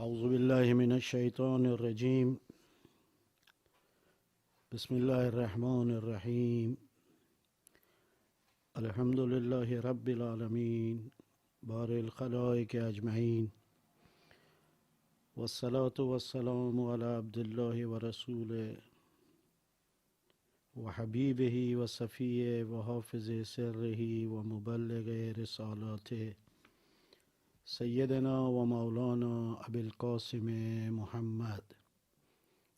أعوذ بالله من الشيطان الرجيم. بسم الله الرحمن الرحيم. الحمد لله رب العالمين بارئ الخلائق أجمعين، والصلاة والسلام على عبد الله ورسوله وحبيبه وصفيه وحافظ سره ومبلغ رسالاته سيدنا ومولانا أبي القاسم محمد.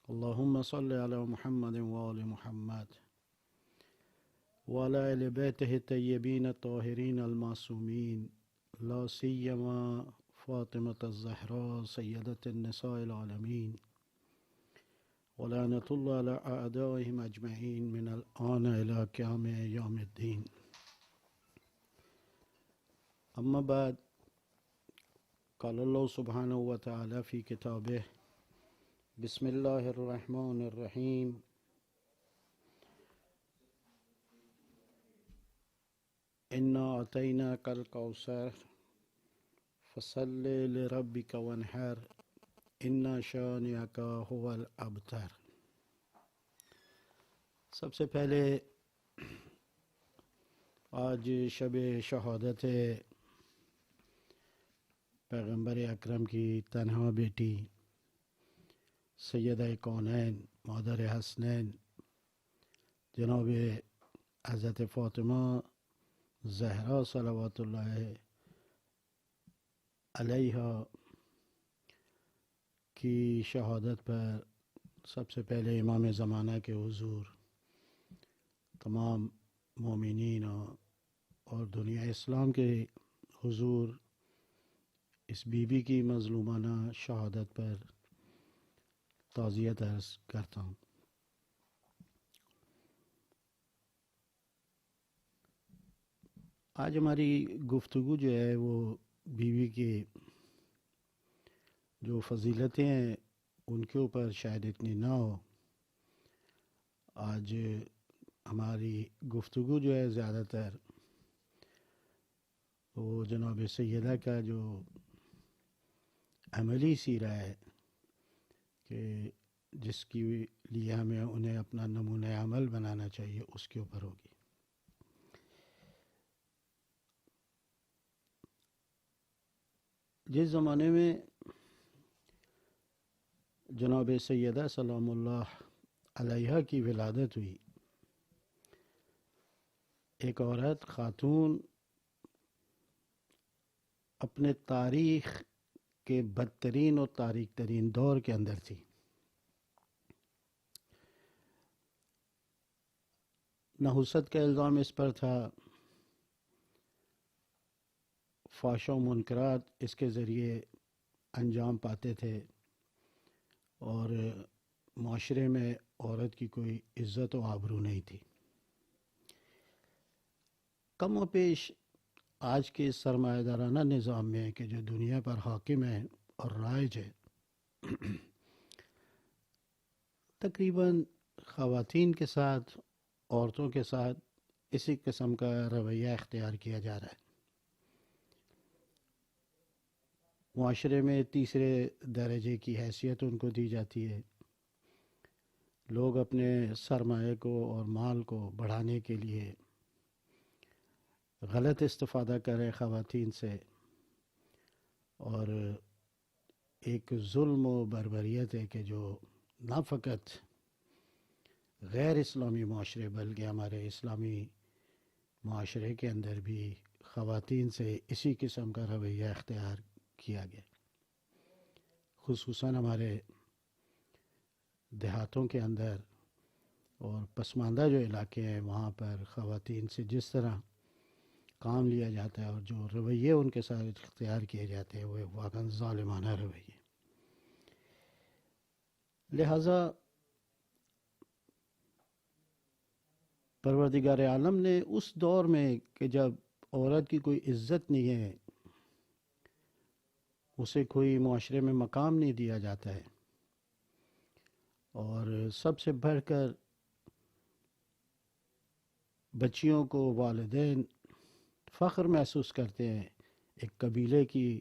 اللهم صل على محمد وآل محمد وعلى آل بيته الطيبين الطاهرين المعصومين، لا سيما فاطمة الزهراء سيدة النساء العالمين، ولعنة الله على أعدائهم أجمعين من الآن إلى قيام يوم الدين. أما بعد، قال الله سبحانه وتعالى في كتابه: بسم الله الرحمن الرحيم. إنا أعطيناك الكوثر فصل لربك وانحر إن شانئك هو الأبتر. سب سے پہلے آج شب شہادت پیغمبر اکرم کی تنہا بیٹی سیدہ کونین مادر حسنین جناب حضرت فاطمہ زہرا صلوات اللہ علیہا کی شہادت پر سب سے پہلے امام زمانہ کے حضور تمام مومنین اور دنیا اسلام کے حضور اس بی بی کی مظلومانہ شہادت پر تعزیت عرض کرتا ہوں۔ آج ہماری گفتگو جو ہے وہ بیوی کی جو فضیلتیں ہیں ان کے اوپر شاید اتنی نہ ہو۔ آج ہماری گفتگو جو ہے زیادہ تر وہ جناب سیدہ کا جو عملی سیرہ ہے کہ جس کے لیے ہمیں انہیں اپنا نمونہ عمل بنانا چاہیے، اس کے اوپر ہوگی۔ جس زمانے میں جناب سیدہ سلام اللہ علیہا کی ولادت ہوئی، ایک عورت خاتون اپنے تاریخ کے بدترین اور تاریک ترین دور کے اندر تھی۔ نحوست کا الزام اس پر تھا، فحش و منکرات اس کے ذریعے انجام پاتے تھے، اور معاشرے میں عورت کی کوئی عزت و آبرو نہیں تھی۔ کم و بیش آج کے سرمایہ دارانہ نظام میں کہ جو دنیا پر حاکم ہے اور رائج ہے، تقریباً خواتین کے ساتھ، عورتوں کے ساتھ اسی قسم کا رویہ اختیار کیا جا رہا ہے۔ معاشرے میں تیسرے درجے کی حیثیت ان کو دی جاتی ہے۔ لوگ اپنے سرمایہ کو اور مال کو بڑھانے کے لیے غلط استفادہ کرے خواتین سے، اور ایک ظلم و بربریت ہے کہ جو نہ فقط غیر اسلامی معاشرے بلکہ ہمارے اسلامی معاشرے کے اندر بھی خواتین سے اسی قسم کا رویہ اختیار کیا گیا۔ خصوصاً ہمارے دیہاتوں کے اندر اور پسماندہ جو علاقے ہیں وہاں پر خواتین سے جس طرح کام لیا جاتا ہے اور جو رویے ان کے ساتھ اختیار کیے جاتے ہیں وہ واقعاً ظالمانہ رویے۔ لہٰذا پروردگار عالم نے اس دور میں کہ جب عورت کی کوئی عزت نہیں ہے، اسے کوئی معاشرے میں مقام نہیں دیا جاتا ہے، اور سب سے بڑھ کر بچیوں کو والدین فخر محسوس کرتے ہیں ایک قبیلے کی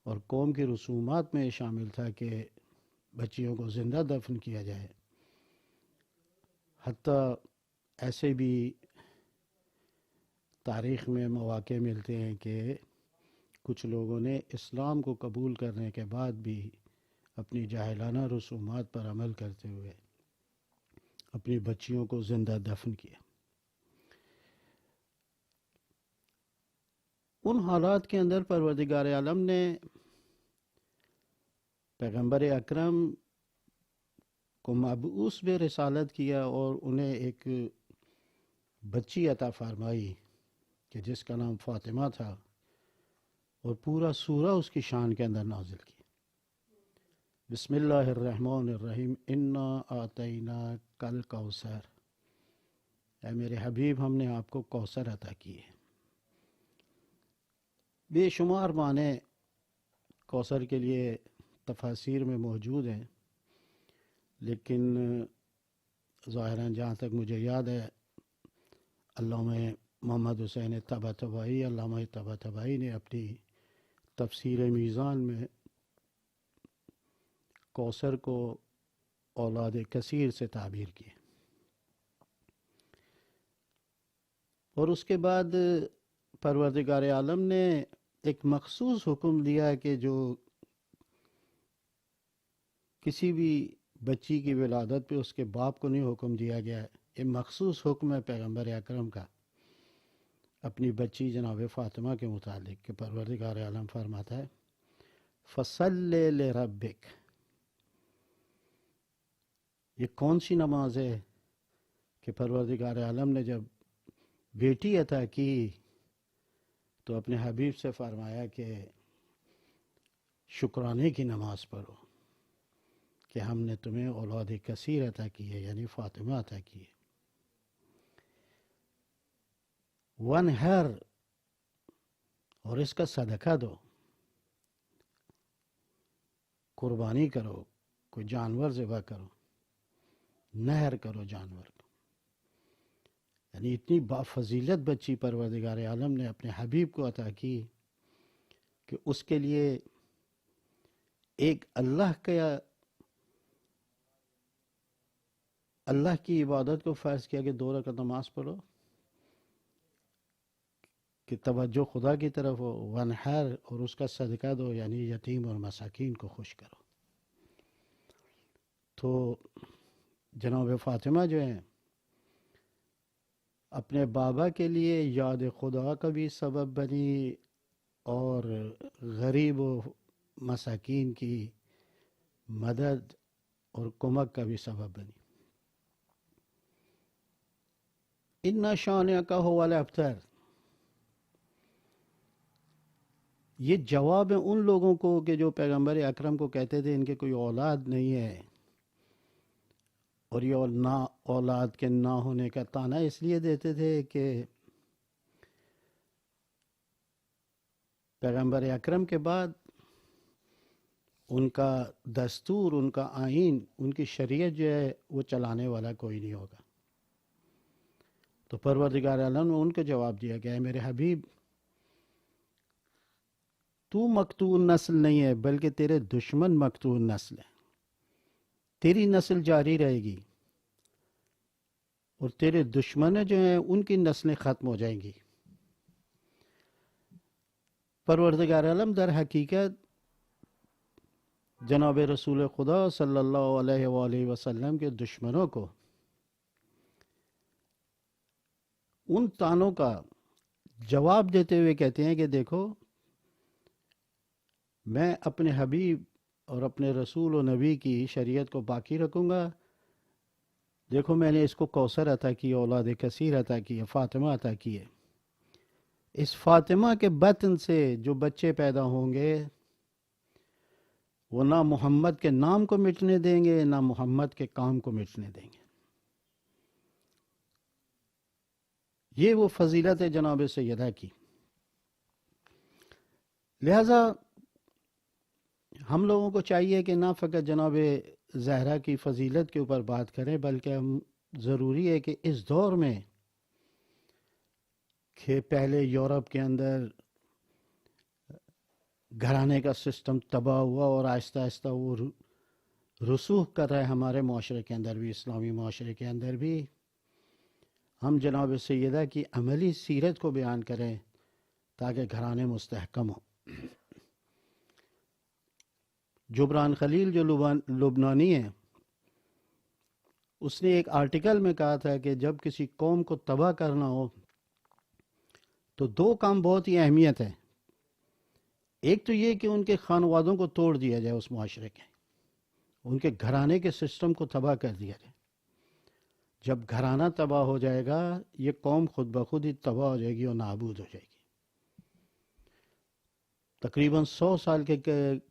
اور قوم کی رسومات میں شامل تھا کہ بچیوں کو زندہ دفن کیا جائے۔ حتیٰ ایسے بھی تاریخ میں مواقع ملتے ہیں کہ کچھ لوگوں نے اسلام کو قبول کرنے کے بعد بھی اپنی جاہلانہ رسومات پر عمل کرتے ہوئے اپنی بچیوں کو زندہ دفن کیا۔ ان حالات کے اندر پروردگار عالم نے پیغمبر اکرم کو مبعوث بے رسالت کیا اور انہیں ایک بچی عطا فرمائی کہ جس کا نام فاطمہ تھا، اور پورا سورہ اس کی شان کے اندر نازل کی۔ بسم اللہ الرحمن الرحیم، انا اعطیناک الکوثر، اے میرے حبیب ہم نے آپ کو کوثر عطا کی ہے۔ بے شمار معنی کوثر کے لیے تفاسیر میں موجود ہیں، لیکن ظاہراً جہاں تک مجھے یاد ہے، علامہ محمد حسین طباطبائی، علامہ طباطبائی نے اپنی تفسیر میزان میں کوثر کو اولاد کثیر سے تعبیر کی، اور اس کے بعد پروردگار عالم نے ایک مخصوص حکم دیا کہ جو کسی بھی بچی کی ولادت پہ اس کے باپ کو نہیں حکم دیا گیا، یہ مخصوص حکم ہے پیغمبر اکرم کا اپنی بچی جناب فاطمہ کے متعلق، کہ پروردگار عالم فرماتا ہے فَصَلِّ لِرَبِّكَ۔ یہ کون سی نماز ہے کہ پروردگار عالم نے جب بیٹی عطا کی تو اپنے حبیب سے فرمایا کہ شکرانے کی نماز پڑھو کہ ہم نے تمہیں اولاد کثیر عطا کی ہے، یعنی فاطمہ عطا کی ہے۔ وَانْحَرْ، اور اس کا صدقہ دو، قربانی کرو، کوئی جانور ذبح کرو، نہر کرو جانور کو، یعنی اتنی بافضیلت بچی پروردگار عالم نے اپنے حبیب کو عطا کی کہ اس کے لیے ایک اللہ کی عبادت کو فرض کیا کہ 2 رکعت نماز پڑھو، کہ توجہ خدا کی طرف ہو، ونحر، اور اس کا صدقہ دو، یعنی یتیم اور مساکین کو خوش کرو۔ تو جناب فاطمہ جو ہیں اپنے بابا کے لیے یاد خدا کا بھی سبب بنی اور غریب و مساکین کی مدد اور کمک کا بھی سبب بنی۔ اِنَّ شَانِئَکَ هُوَ الْأَبْتَرُ، یہ جواب ہے ان لوگوں کو کہ جو پیغمبر اکرم کو کہتے تھے ان کے کوئی اولاد نہیں ہے، اور یہ اولاد کے نہ ہونے کا طعنہ اس لیے دیتے تھے کہ پیغمبر اکرم کے بعد ان کا دستور، ان کا آئین، ان کی شریعت جو ہے وہ چلانے والا کوئی نہیں ہوگا۔ تو پروردگار عالم نے ان کو جواب دیا کہ اے میرے حبیب، تو مقتول نسل نہیں ہے بلکہ تیرے دشمن مقتول نسل ہے، تیری نسل جاری رہے گی اور تیرے دشمن جو ہیں ان کی نسلیں ختم ہو جائیں گی۔ پروردگار عالم در حقیقت جناب رسول خدا صلی اللہ علیہ وآلہ وسلم کے دشمنوں کو ان طعنوں کا جواب دیتے ہوئے کہتے ہیں کہ دیکھو، میں اپنے حبیب اور اپنے رسول و نبی کی شریعت کو باقی رکھوں گا۔ دیکھو میں نے اس کو کوثر عطا کی، اولاد کثیر عطا کی ہے، فاطمہ عطا کی ہے۔ اس فاطمہ کے بطن سے جو بچے پیدا ہوں گے وہ نہ محمد کے نام کو مٹنے دیں گے، نہ محمد کے کام کو مٹنے دیں گے۔ یہ وہ فضیلت ہے جناب سیدہ کی۔ لہذا ہم لوگوں کو چاہیے کہ نہ فقط جناب زہرا کی فضیلت کے اوپر بات کریں، بلکہ ہم ضروری ہے کہ اس دور میں کہ پہلے یورپ کے اندر گھرانے کا سسٹم تباہ ہوا اور آہستہ آہستہ وہ رسوخ کر رہا ہے ہمارے معاشرے کے اندر بھی، اسلامی معاشرے کے اندر بھی۔ ہم جناب سیدہ کی عملی سیرت کو بیان کریں تاکہ گھرانے مستحکم ہوں۔ جبران خلیل جو لبنانی ہیں، اس نے ایک آرٹیکل میں کہا تھا کہ جب کسی قوم کو تباہ کرنا ہو تو دو کام بہت ہی اہمیت ہے۔ ایک تو یہ کہ ان کے خانوادوں کو توڑ دیا جائے، اس معاشرے کے ان کے گھرانے کے سسٹم کو تباہ کر دیا جائے۔ جب گھرانہ تباہ ہو جائے گا، یہ قوم خود بخود ہی تباہ ہو جائے گی اور نابود ہو جائے گی۔ تقریباً 100 سال کے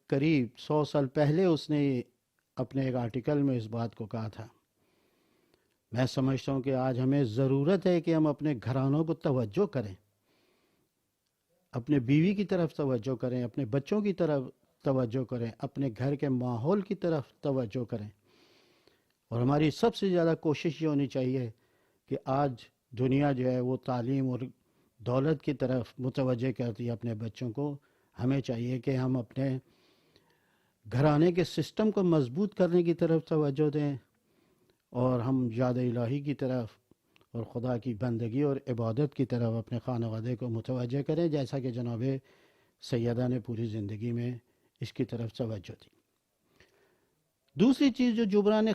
قریب، 100 سال پہلے اس نے اپنے ایک آرٹیکل میں اس بات کو کہا تھا۔ میں سمجھتا ہوں کہ آج ہمیں ضرورت ہے کہ ہم اپنے گھرانوں کو توجہ کریں، اپنے بیوی کی طرف توجہ کریں، اپنے بچوں کی طرف توجہ کریں، اپنے گھر کے ماحول کی طرف توجہ کریں۔ اور ہماری سب سے زیادہ کوشش یہ ہونی چاہیے کہ آج دنیا جو ہے وہ تعلیم اور دولت کی طرف متوجہ کرتی ہے اپنے بچوں کو۔ ہمیں چاہیے کہ ہم اپنے گھرانے کے سسٹم کو مضبوط کرنے کی طرف توجہ دیں اور ہم یاد الہی کی طرف اور خدا کی بندگی اور عبادت کی طرف اپنے خانوادے کو متوجہ کریں، جیسا کہ جناب سیدہ نے پوری زندگی میں اس کی طرف توجہ دی۔ دوسری چیز جو جبران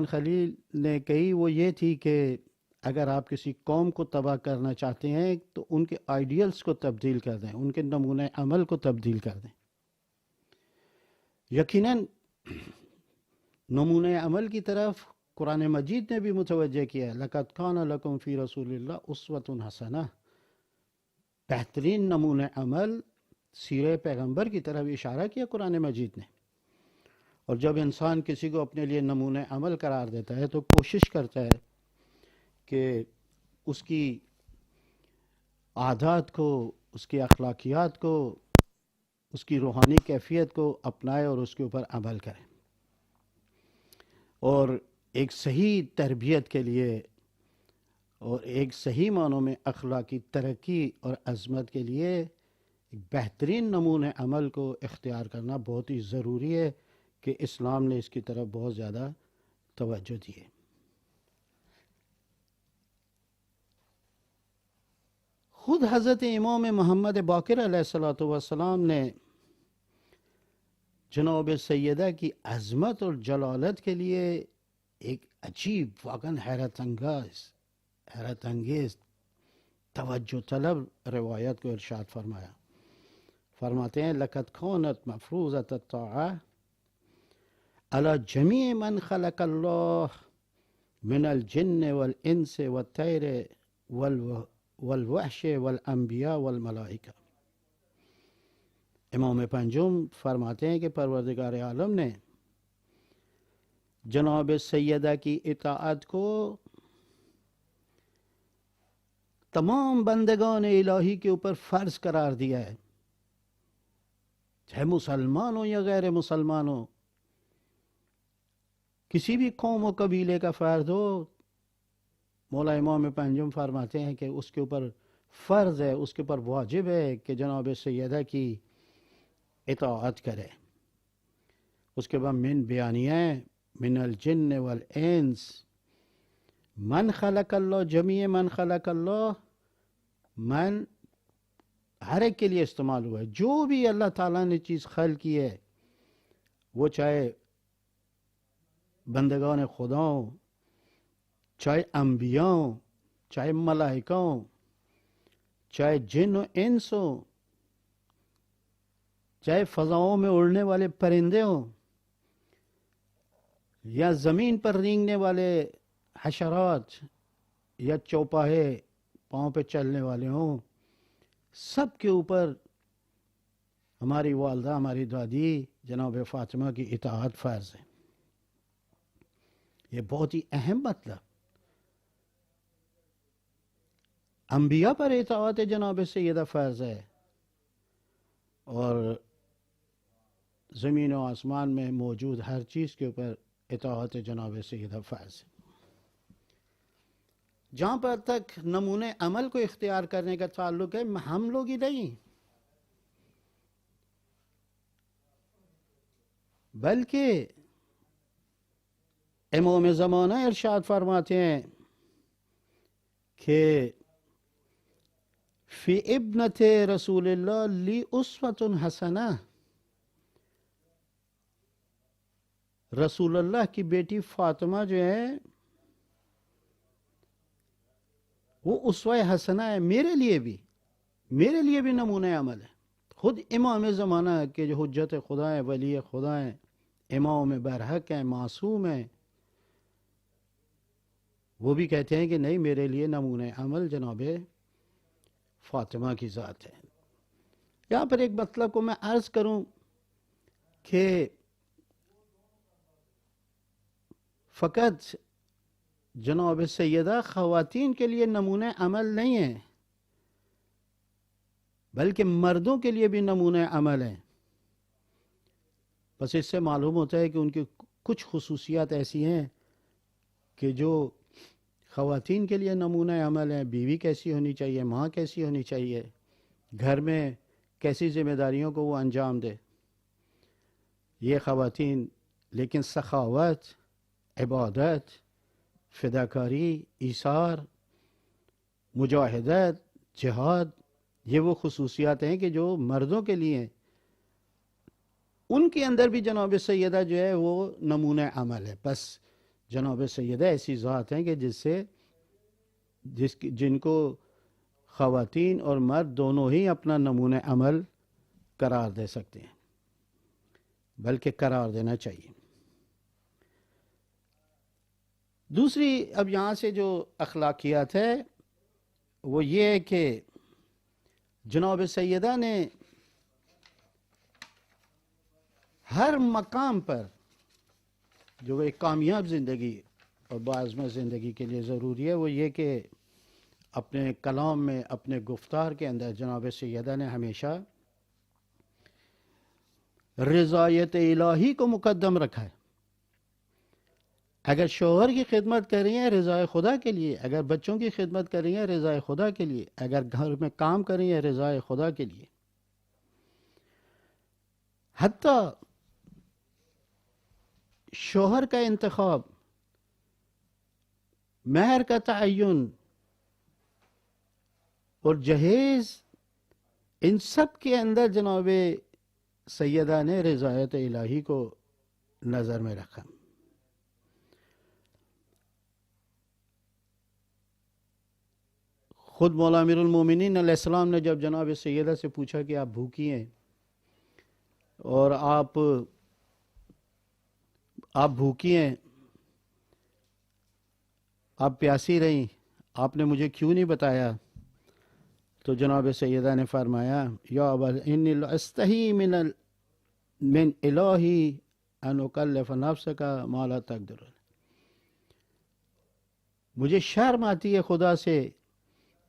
خلیل نے کہی وہ یہ تھی کہ اگر آپ کسی قوم کو تباہ کرنا چاہتے ہیں تو ان کے آئیڈیلز کو تبدیل کر دیں، ان کے نمونہ عمل کو تبدیل کر دیں۔ یقیناً نمونہ عمل کی طرف قرآن مجید نے بھی متوجہ کیا ہے۔ لَقَدْ كَانَ لَكُمْ فِي رَسُولِ اللَّهِ أُسْوَةٌ حَسَنَةٌ، بہترین نمونہ عمل سیرہ پیغمبر کی طرف اشارہ کیا قرآن مجید نے۔ اور جب انسان کسی کو اپنے لیے نمونہ عمل قرار دیتا ہے تو کوشش کرتا ہے کہ اس کی عادات کو، اس کی اخلاقیات کو، اس کی روحانی کیفیت کو اپنائے اور اس کے اوپر عمل کرے۔ اور ایک صحیح تربیت کے لیے اور ایک صحیح معنوں میں اخلاقی ترقی اور عظمت کے لیے ایک بہترین نمونہ عمل کو اختیار کرنا بہت ہی ضروری ہے کہ اسلام نے اس کی طرف بہت زیادہ توجہ دی ہے۔ خود حضرت امام محمد باقر علیہ السلام نے جناب سیدہ کی عظمت اور جلالت کے لیے ایک عجیب، واقعاً حیرت انگیز توجہ طلب روایت کو ارشاد فرمایا۔ فرماتے ہیں لقد كانت مفروضة الطاعة على جميع من خلق الله من الجن والانس والطير والوحش والانبیاء والملائکہ۔ امام پنجم فرماتے ہیں کہ پروردگار عالم نے جناب سیدہ کی اطاعت کو تمام بندگان الہی کے اوپر فرض قرار دیا ہے، چاہے مسلمان ہو یا غیر مسلمان ہو، کسی بھی قوم و قبیلے کا فرد ہو۔ مولا امام پنجم فرماتے ہیں کہ اس کے اوپر فرض ہے، اس کے اوپر واجب ہے کہ جناب سیدہ کی اطاعت کرے۔ اس کے بعد من بیانیہ من الجن والانس، من خلق اللہ، جمیع من خلق اللہ، من ہر ایک کے لیے استعمال ہوا ہے۔ جو بھی اللہ تعالیٰ نے چیز خلق کی ہے، وہ چاہے بندگان خدا ہوں، چاہے انبیاء ہوں، چاہے ملائکہ ہوں، چاہے جن و انس ہوں، چاہے فضاؤں میں اڑنے والے پرندے ہوں یا زمین پر رینگنے والے حشرات یا چوپاہے پاؤں پہ چلنے والے ہوں، سب کے اوپر ہماری والدہ، ہماری دادی جناب فاطمہ کی اطاعت فرض ہے۔ یہ بہت ہی اہم مطلب۔ انبیاء پر اطاعت جناب سیدہ فرض ہے اور زمین و آسمان میں موجود ہر چیز کے اوپر اطاعت جناب سیدہ فرض ہے۔ جہاں پر تک نمونہ عمل کو اختیار کرنے کا تعلق ہے، ہم لوگ ہی نہیں، بلکہ امام زمانہ ارشاد فرماتے ہیں کہ فی ابنت رسول اللہ لی اسوۃ حسنہ، رسول اللہ کی بیٹی فاطمہ جو ہے وہ اسوہ حسنہ ہے، میرے لیے بھی نمونہ عمل ہے۔ خود امام زمانہ کے جو حجت خدا ہیں، ولی خدا ہیں، امام برحق ہیں، معصوم ہیں، وہ بھی کہتے ہیں کہ نہیں، میرے لیے نمونہ عمل جناب فاطمہ کی ذات ہے۔ یہاں پر ایک مطلب کو میں عرض کروں کہ فقط جناب سیدہ خواتین کے لیے نمونہ عمل نہیں ہے، بلکہ مردوں کے لیے بھی نمونہ عمل ہے۔ بس اس سے معلوم ہوتا ہے کہ ان کی کچھ خصوصیات ایسی ہیں کہ جو خواتین کے لیے نمونہ عمل ہیں۔ بیوی کیسی ہونی چاہیے، ماں کیسی ہونی چاہیے، گھر میں کیسی ذمہ داریوں کو وہ انجام دے، یہ خواتین۔ لیکن سخاوت، عبادت، فداکاری، ایثار، مجاہدت، جہاد، یہ وہ خصوصیات ہیں کہ جو مردوں کے لیے ہیں۔ ان کے اندر بھی جناب سیدہ جو ہے وہ نمونہ عمل ہے۔ بس جناب سیدہ ایسی ذات ہیں کہ جن کو خواتین اور مرد دونوں ہی اپنا نمونہ عمل قرار دے سکتے ہیں، بلکہ قرار دینا چاہیے۔ دوسری اب یہاں سے جو اخلاقیات ہے وہ یہ ہے کہ جناب سیدہ نے ہر مقام پر جو ایک کامیاب زندگی اور باعزمت زندگی کے لیے ضروری ہے، وہ یہ کہ اپنے کلام میں، اپنے گفتار کے اندر جناب سیدہ نے ہمیشہ رضایت الہی کو مقدم رکھا ہے۔ اگر شوہر کی خدمت کر رہی ہیں رضائے خدا کے لیے، اگر بچوں کی خدمت کر رہی ہیں رضائے خدا کے لیے، اگر گھر میں کام کر رہی ہیں رضائے خدا کے لیے، حتیٰ شوہر کا انتخاب، مہر کا تعین اور جہیز، ان سب کے اندر جناب سیدہ نے رضایت الہی کو نظر میں رکھا۔ خود مولا امیر المومنین علیہ السلام نے جب جناب سیدہ سے پوچھا کہ آپ بھوکی ہیں اور آپ بھوکی ہیں، آپ پیاسی رہیں، آپ نے مجھے کیوں نہیں بتایا؟ تو جناب سیدہ نے فرمایا، یا ابا انی استحی من الہی ان اکلف نفسک ما لا تقدر، مجھے شرم آتی ہے خدا سے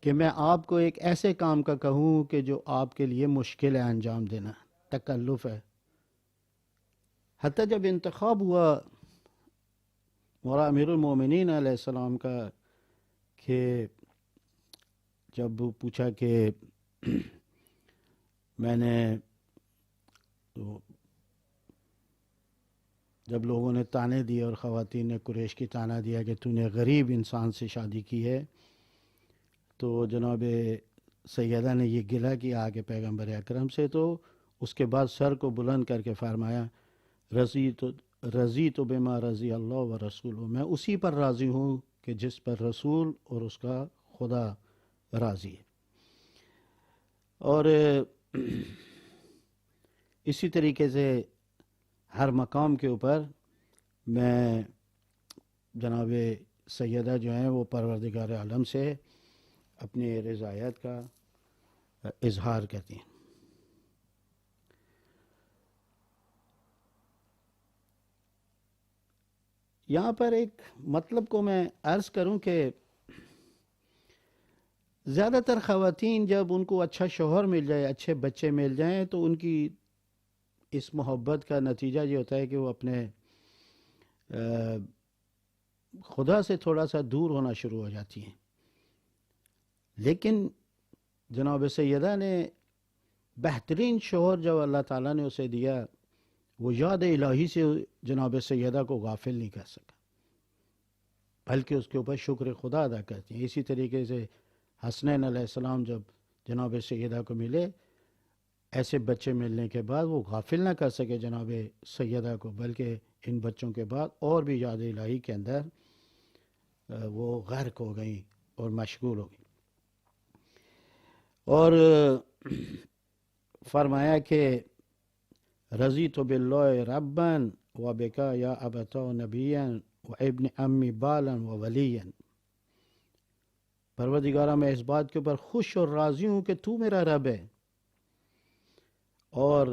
کہ میں آپ کو ایک ایسے کام کا کہوں کہ جو آپ کے لیے مشکل ہے انجام دینا، تکلف ہے۔ حتیٰ جب انتخاب ہوا مولا امیر المومنین علیہ السلام کا، کہ جب پوچھا کہ میں نے، جب لوگوں نے تانے دیے اور خواتین نے قریش کی تانا دیا کہ تو نے غریب انسان سے شادی کی ہے، تو جناب سیدہ نے یہ گلہ کیا کہ پیغمبر اکرم سے، تو اس کے بعد سر کو بلند کر کے فرمایا، رضی تو بما رضی اللہ و رسول، میں اسی پر راضی ہوں کہ جس پر رسول اور اس کا خدا راضی ہے۔ اور اسی طریقے سے ہر مقام کے اوپر میں جناب سیدہ جو ہیں وہ پروردگار عالم سے اپنی رضایت کا اظہار کرتی ہیں۔ یہاں پر ایک مطلب کو میں عرض کروں کہ زیادہ تر خواتین جب ان کو اچھا شوہر مل جائے، اچھے بچے مل جائیں، تو ان کی اس محبت کا نتیجہ یہ ہوتا ہے کہ وہ اپنے خدا سے تھوڑا سا دور ہونا شروع ہو جاتی ہیں۔ لیکن جناب سیدہ نے بہترین شوہر جو اللہ تعالیٰ نے اسے دیا، وہ یاد الہی سے جناب سیدہ کو غافل نہیں کر سکا، بلکہ اس کے اوپر شکر خدا ادا کرتی ہیں۔ اسی طریقے سے حسنین علیہ السلام جب جناب سیدہ کو ملے، ایسے بچے ملنے کے بعد وہ غافل نہ کر سکے جناب سیدہ کو، بلکہ ان بچوں کے بعد اور بھی یاد الہی کے اندر وہ غرق ہو گئیں اور مشغول ہو گئیں۔ اور فرمایا کہ رضیت باللہ ربن و بکا یا ابتا نبیا و ابن امی بالا و ولیا، پروردگارہ میں اس بات کے اوپر خوش اور راضی ہوں کہ تو میرا رب ہے، اور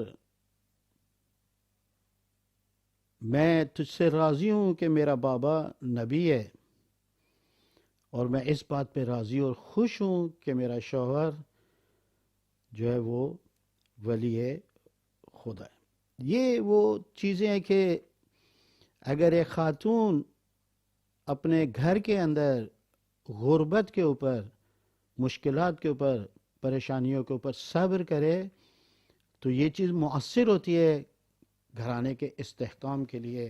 میں تجھ سے راضی ہوں کہ میرا بابا نبی ہے، اور میں اس بات پہ راضی اور خوش ہوں کہ میرا شوہر جو ہے وہ ولی خدا ہے۔ یہ وہ چیزیں ہیں کہ اگر ایک خاتون اپنے گھر کے اندر غربت کے اوپر، مشکلات کے اوپر، پریشانیوں کے اوپر صبر کرے تو یہ چیز مؤثر ہوتی ہے گھرانے کے استحکام کے لیے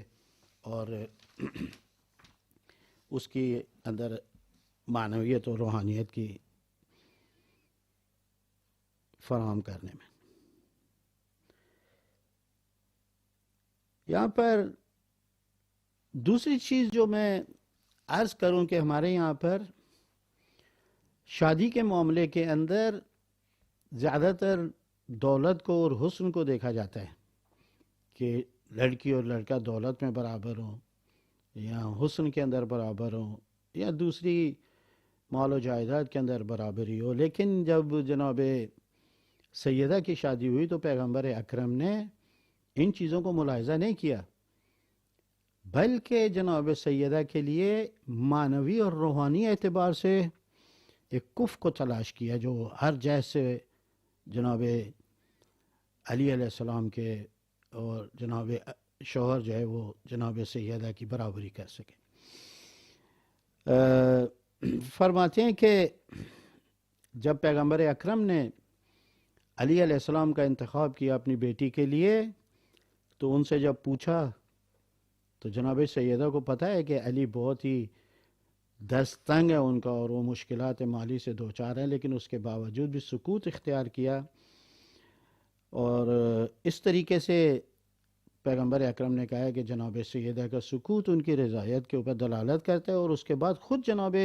اور اس کی اندر معنویت اور روحانیت کی فراہم کرنے میں۔ یہاں پر دوسری چیز جو میں عرض کروں کہ ہمارے یہاں پر شادی کے معاملے کے اندر زیادہ تر دولت کو اور حسن کو دیکھا جاتا ہے کہ لڑکی اور لڑکا دولت میں برابر ہوں یا حسن کے اندر برابر ہوں یا دوسری مال و جائیداد کے اندر برابری ہو، لیکن جب جناب سیدہ کی شادی ہوئی تو پیغمبر اکرم نے ان چیزوں کو ملاحظہ نہیں کیا، بلکہ جناب سیدہ کے لیے معنوی اور روحانی اعتبار سے ایک کف کو تلاش کیا جو ہر جہت سے جناب علی علیہ السلام کے اور جناب شوہر جو ہے وہ جناب سیدہ کی برابری کر سکے۔ فرماتے ہیں کہ جب پیغمبر اکرم نے علی علیہ السلام کا انتخاب کیا اپنی بیٹی کے لیے تو ان سے جب پوچھا تو جناب سیدہ کو پتہ ہے کہ علی بہت ہی دست تنگ ہے ان کا اور وہ مشکلات مالی سے دوچار ہیں، لیکن اس کے باوجود بھی سکوت اختیار کیا، اور اس طریقے سے پیغمبر اکرم نے کہا ہے کہ جناب سیدہ کا سکوت ان کی رضایت کے اوپر دلالت کرتا ہے، اور اس کے بعد خود جناب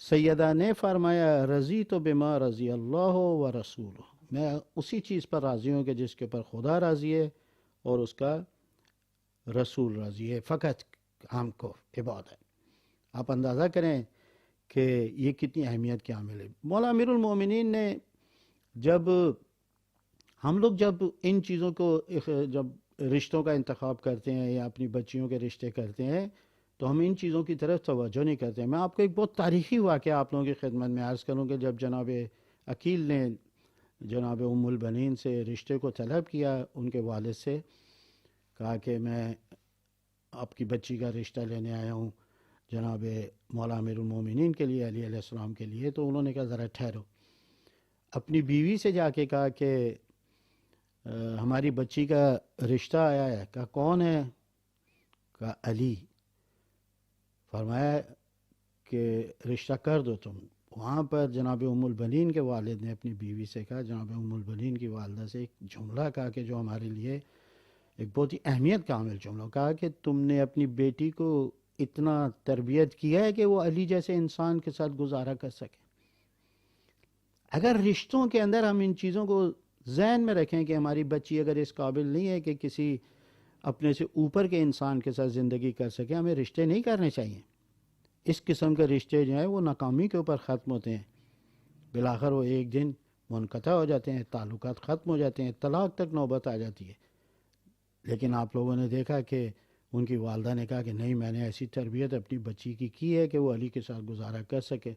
سیدہ نے فرمایا رضی تو بما رضی اللہ و رسول، میں اسی چیز پر راضی ہوں کہ جس کے اوپر خدا راضی ہے اور اس کا رسول راضی ہے، فقط ہم کو عبادت ہے۔ آپ اندازہ کریں کہ یہ کتنی اہمیت کے حامل ہے۔ مولا امیر المومنین نے ہم لوگ جب ان چیزوں کو جب رشتوں کا انتخاب کرتے ہیں یا اپنی بچیوں کے رشتے کرتے ہیں تو ہم ان چیزوں کی طرف توجہ نہیں کرتے ہیں۔ میں آپ کو ایک بہت تاریخی واقعہ آپ لوگوں کی خدمت میں عرض کروں کہ جب جناب عقیل نے جناب ام البنین سے رشتے کو طلب کیا، ان کے والد سے کہا کہ میں آپ کی بچی کا رشتہ لینے آیا ہوں جناب مولا امیر المومنین کے لیے، علی علیہ السلام کے لیے، تو انہوں نے کہا ذرا ٹھہرو، اپنی بیوی سے جا کے کہا کہ ہماری بچی کا رشتہ آیا ہے۔ کہا کون ہے؟ کہا علی۔ فرمایا کہ رشتہ کر دو تم۔ وہاں پر جناب ام البنین کے والد نے اپنی بیوی سے کہا، جناب ام البنین کی والدہ سے ایک جملہ کہا کہ جو ہمارے لیے ایک بہت ہی اہمیت کا حامل جملہ، کہا کہ تم نے اپنی بیٹی کو اتنا تربیت کیا ہے کہ وہ علی جیسے انسان کے ساتھ گزارا کر سکے۔ اگر رشتوں کے اندر ہم ان چیزوں کو ذہن میں رکھیں کہ ہماری بچی اگر اس قابل نہیں ہے کہ کسی اپنے سے اوپر کے انسان کے ساتھ زندگی کر سکے، ہمیں رشتے نہیں کرنے چاہیے۔ اس قسم کے رشتے جو ہیں وہ ناکامی کے اوپر ختم ہوتے ہیں، بالآخر وہ ایک دن منقطع ہو جاتے ہیں، تعلقات ختم ہو جاتے ہیں، طلاق تک نوبت آ جاتی ہے۔ لیکن آپ لوگوں نے دیکھا کہ ان کی والدہ نے کہا کہ نہیں، میں نے ایسی تربیت اپنی بچی کی ہے کہ وہ علی کے ساتھ گزارا کر سکے،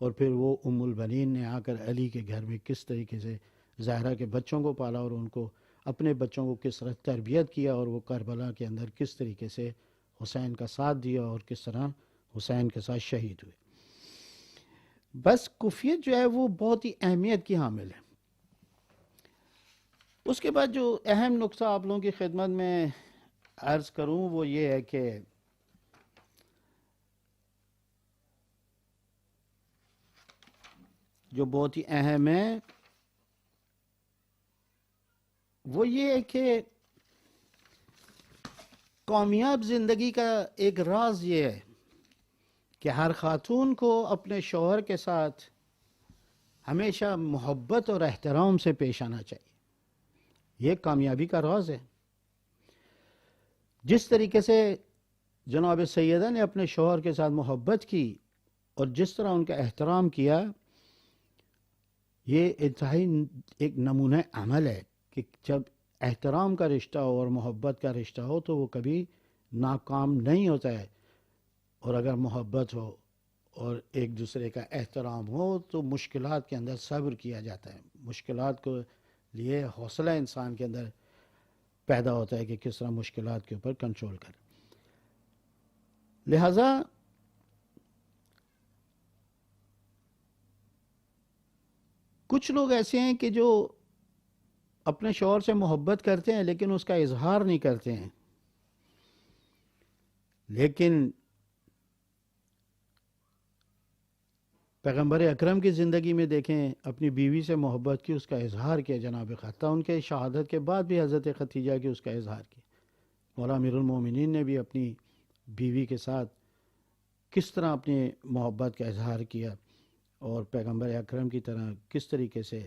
اور پھر وہ ام البنین نے آ کر علی کے گھر میں کس طریقے سے زہرا کے بچوں کو پالا اور ان کو اپنے بچوں کو کس طرح تربیت کیا، اور وہ کربلا کے اندر کس طریقے سے حسین کا ساتھ دیا اور کس طرح حسین کے ساتھ شہید ہوئے۔ بس کفیت جو ہے وہ بہت ہی اہمیت کی حامل ہے۔ اس کے بعد جو اہم نقطہ آپ لوگوں کی خدمت میں عرض کروں وہ یہ ہے کہ جو بہت ہی اہم ہے وہ یہ ہے کہ کامیاب زندگی کا ایک راز یہ ہے کہ ہر خاتون کو اپنے شوہر کے ساتھ ہمیشہ محبت اور احترام سے پیش آنا چاہیے. یہ کامیابی کا راز ہے. جس طریقے سے جناب سیدہ نے اپنے شوہر کے ساتھ محبت کی اور جس طرح ان کا احترام کیا، یہ انتہائی ایک نمونہ عمل ہے کہ جب احترام کا رشتہ ہو اور محبت کا رشتہ ہو تو وہ کبھی ناکام نہیں ہوتا ہے. اور اگر محبت ہو اور ایک دوسرے کا احترام ہو تو مشکلات کے اندر صبر کیا جاتا ہے. مشکلات کو لیے حوصلہ انسان کے اندر پیدا ہوتا ہے کہ کس طرح مشکلات کے اوپر کنٹرول کرے. لہذا کچھ لوگ ایسے ہیں کہ جو اپنے شوہر سے محبت کرتے ہیں لیکن اس کا اظہار نہیں کرتے ہیں. لیکن پیغمبر اکرم کی زندگی میں دیکھیں، اپنی بیوی سے محبت کی، اس کا اظہار کیا جناب خطہ. ان کے شہادت کے بعد بھی حضرت خدیجہ کی اس کا اظہار کیا. مولا امیر المومنین نے بھی اپنی بیوی کے ساتھ کس طرح اپنی محبت کا اظہار کیا اور پیغمبر اکرم کی طرح کس طریقے سے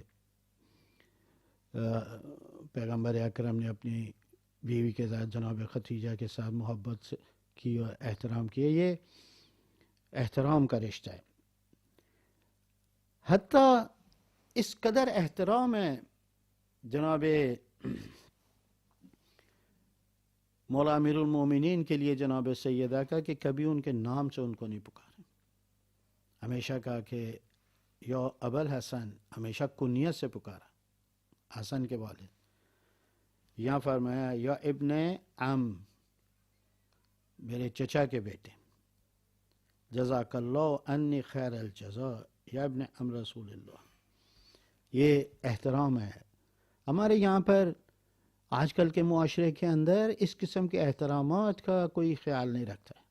پیغمبر اکرم نے اپنی بیوی کے ساتھ جناب خدیجہ کے ساتھ محبت کی اور احترام کیا. یہ احترام کا رشتہ ہے. حتیٰ اس قدر احترام ہے جناب مولا امیر المومنین کے لیے جناب سیدہ کا کہ کبھی ان کے نام سے ان کو نہیں پکارا. ہمیشہ کہا کہ یا ابو الحسن، ہمیشہ کنیت سے پکارا، حسن کے والد. یہاں فرمایا یا ابن عم، میرے چچا کے بیٹے. جزاک اللہ انی خیر الجزا یا ابن عم رسول اللہ. یہ احترام ہے. ہمارے یہاں پر آج کل کے معاشرے کے اندر اس قسم کے احترامات کا کوئی خیال نہیں رکھتا ہے.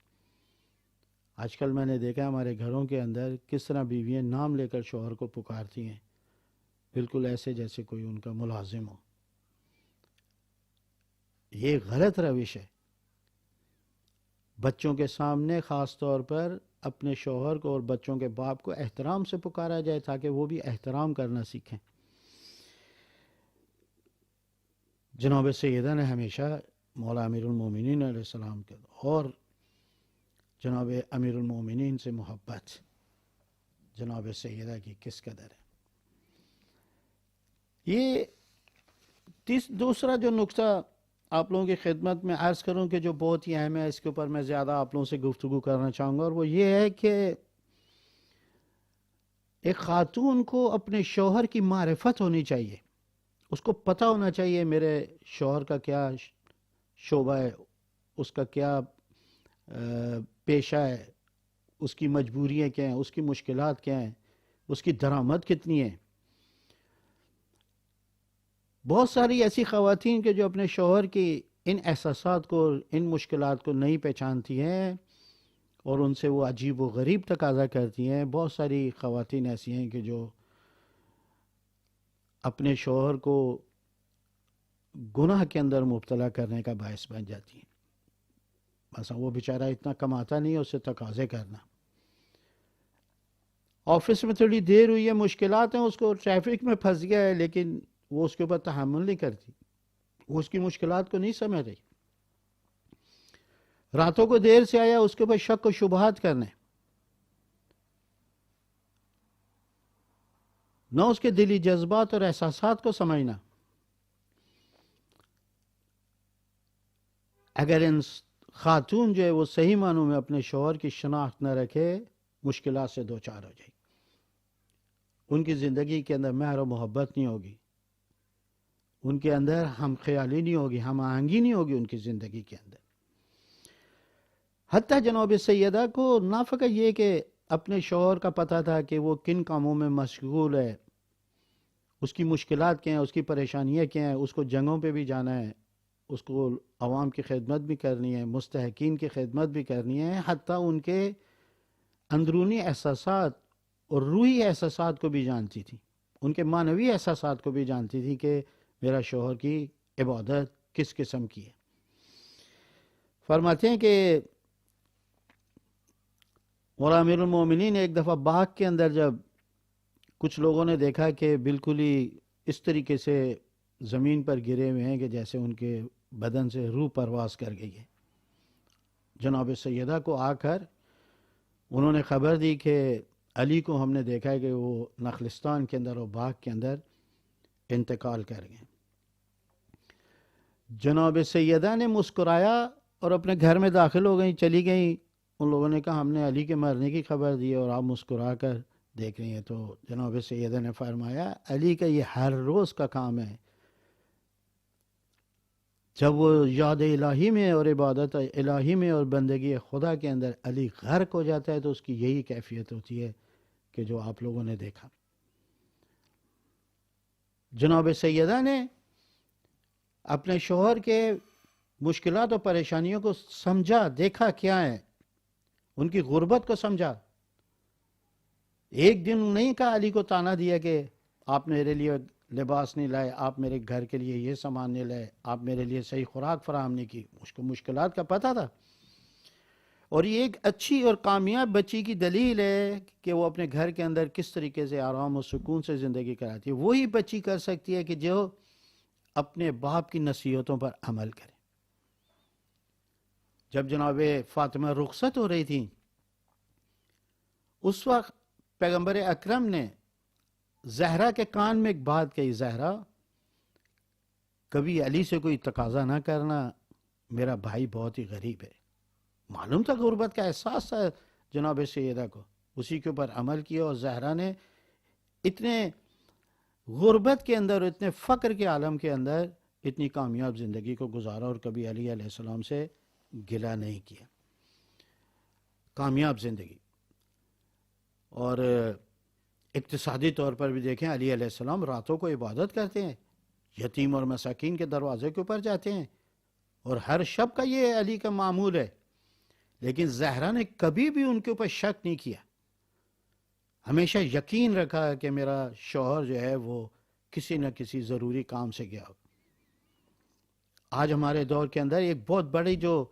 آج کل میں نے دیکھا ہمارے گھروں کے اندر کس طرح بیویاں نام لے کر شوہر کو پکارتی ہیں، بالکل ایسے جیسے کوئی ان کا ملازم ہو. یہ غلط روش ہے. بچوں کے سامنے خاص طور پر اپنے شوہر کو اور بچوں کے باپ کو احترام سے پکارا جائے تاکہ وہ بھی احترام کرنا سیکھیں. جناب سیدہ نے ہمیشہ مولا امیر المومنین علیہ السلام کے اور جناب امیر المومنین سے محبت جناب سیدہ کی کس قدر ہے. یہ دوسرا جو نقطہ آپ لوگوں کی خدمت میں عرض کروں کہ جو بہت ہی اہم ہے، اس کے اوپر میں زیادہ آپ لوگوں سے گفتگو کرنا چاہوں گا، اور وہ یہ ہے کہ ایک خاتون کو اپنے شوہر کی معرفت ہونی چاہیے. اس کو پتہ ہونا چاہیے میرے شوہر کا کیا شعبہ ہے، اس کا کیا پیشہ ہے، اس کی مجبوریاں کیا ہیں، اس کی مشکلات کیا ہیں، اس کی درآمد کتنی ہے. بہت ساری ایسی خواتین کے جو اپنے شوہر کی ان احساسات کو، ان مشکلات کو نہیں پہچانتی ہیں اور ان سے وہ عجیب و غریب تقاضا کرتی ہیں. بہت ساری خواتین ایسی ہیں کہ جو اپنے شوہر کو گناہ کے اندر مبتلا کرنے کا باعث بن جاتی ہیں. مثلا وہ بیچارہ اتنا کماتا نہیں ہے، اسے تقاضے کرنا. آفس میں تھوڑی دیر ہوئی ہے، مشکلات ہیں، اس کو ٹریفک میں پھنس گیا ہے، لیکن وہ اس کے اوپر تحمل نہیں کرتی، وہ اس کی مشکلات کو نہیں سمجھ رہی. راتوں کو دیر سے آیا، اس کے اوپر شک و شبہات کرنے، نہ اس کے دلی جذبات اور احساسات کو سمجھنا. اگر ان خاتون جو ہے وہ صحیح معنوں میں اپنے شوہر کی شناخت نہ رکھے، مشکلات سے دوچار ہو جائے گی. ان کی زندگی کے اندر مہر و محبت نہیں ہوگی، ان کے اندر ہم خیالی نہیں ہوگی، ہم آہنگی نہیں ہوگی ان کی زندگی کے اندر. حتیٰ جناب سیدہ کو نہ فقط یہ کہ اپنے شوہر کا پتہ تھا کہ وہ کن کاموں میں مشغول ہے اس کی مشکلات کیا ہیں، اس کی پریشانیاں کیا ہیں، اس کو جنگوں پہ بھی جانا ہے، اس کو عوام کی خدمت بھی کرنی ہے، مستحقین کی خدمت بھی کرنی ہے، حتیٰ ان کے اندرونی احساسات اور روحی احساسات کو بھی جانتی تھی، ان کے معنوی احساسات کو بھی جانتی تھی کہ میرا شوہر کی عبادت کس قسم کی ہے۔ فرماتے ہیں کہ مولا امیر المومنین ایک دفعہ باغ کے اندر جب کچھ لوگوں نے دیکھا کہ بالکل ہی اس طریقے سے زمین پر گرے ہوئے ہیں کہ جیسے ان کے بدن سے روح پرواز کر گئی ہے، جناب سیدہ کو آ کر انہوں نے خبر دی کہ علی کو ہم نے دیکھا ہے کہ وہ نخلستان کے اندر اور باغ کے اندر انتقال کر گئے۔ جناب سیدہ نے مسکرایا اور اپنے گھر میں داخل ہو گئیں، چلی گئیں۔ ان لوگوں نے کہا ہم نے علی کے مرنے کی خبر دی اور آپ مسکرا کر دیکھ رہی ہیں۔ تو جناب سیدہ نے فرمایا علی کا یہ ہر روز کا کام ہے، جب وہ یاد الہی میں اور عبادت الہی میں اور بندگی خدا کے اندر علی غرق ہو جاتا ہے تو اس کی یہی کیفیت ہوتی ہے کہ جو آپ لوگوں نے دیکھا۔ جناب سیدہ نے اپنے شوہر کے مشکلات اور پریشانیوں کو سمجھا، دیکھا کیا ہے، ان کی غربت کو سمجھا۔ ایک دن نہیں کہا علی کو تانا دیا کہ آپ میرے لیے لباس نہیں لائے، آپ میرے گھر کے لیے یہ سامان نہیں لائے، آپ میرے لیے صحیح خوراک فراہم نہیں کی۔ اس کو مشکلات کا پتہ تھا، اور یہ ایک اچھی اور کامیاب بچی کی دلیل ہے کہ وہ اپنے گھر کے اندر کس طریقے سے آرام و سکون سے زندگی کراتی ہے۔ وہی بچی کر سکتی ہے کہ جو اپنے باپ کی نصیحتوں پر عمل کرے۔ جب جناب فاطمہ رخصت ہو رہی تھی، اس وقت پیغمبر اکرم نے زہرا کے کان میں ایک بات کہی، زہرا کبھی علی سے کوئی تقاضا نہ کرنا، میرا بھائی بہت ہی غریب ہے۔ معلوم تھا غربت کا احساس تھا جناب سیدہ کو، اسی کے اوپر عمل کیا، اور زہرا نے اتنے غربت کے اندر، اتنے فقر کے عالم کے اندر اتنی کامیاب زندگی کو گزارا اور کبھی علی علیہ السلام سے گلہ نہیں کیا۔ کامیاب زندگی۔ اور اقتصادی طور پر بھی دیکھیں، علی علیہ السلام راتوں کو عبادت کرتے ہیں، یتیم اور مساکین کے دروازے کے اوپر جاتے ہیں، اور ہر شب کا یہ علی کا معمول ہے۔ لیکن زہرا نے کبھی بھی ان کے اوپر شک نہیں کیا، ہمیشہ یقین رکھا کہ میرا شوہر جو ہے وہ کسی نہ کسی ضروری کام سے گیا ہو۔ آج ہمارے دور کے اندر ایک بہت بڑی جو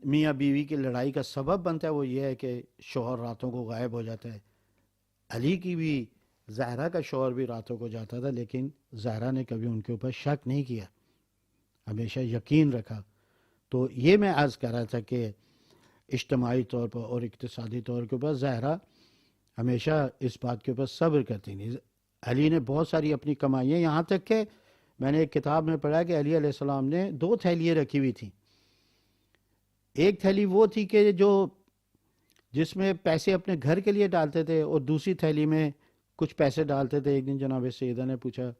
میاں بیوی کی لڑائی کا سبب بنتا ہے وہ یہ ہے کہ شوہر راتوں کو غائب ہو جاتا ہے۔ علی کی بھی، زہرا کا شوہر بھی راتوں کو جاتا تھا، لیکن زہرا نے کبھی ان کے اوپر شک نہیں کیا، ہمیشہ یقین رکھا۔ تو یہ میں عرض کر رہا تھا کہ اجتماعی طور پر اور اقتصادی طور کے اوپر زہرا ہمیشہ اس بات کے اوپر صبر کرتی نہیں۔ علی نے بہت ساری اپنی کمائیاں، یہاں تک کہ میں نے ایک کتاب میں پڑھا کہ علی علیہ السلام نے 2 تھیلیاں رکھی ہوئی تھیں۔ ایک تھیلی وہ تھی کہ جس میں پیسے اپنے گھر کے لیے ڈالتے تھے، اور دوسری تھیلی میں کچھ پیسے ڈالتے تھے۔ ایک دن جناب سیدہ نے پوچھا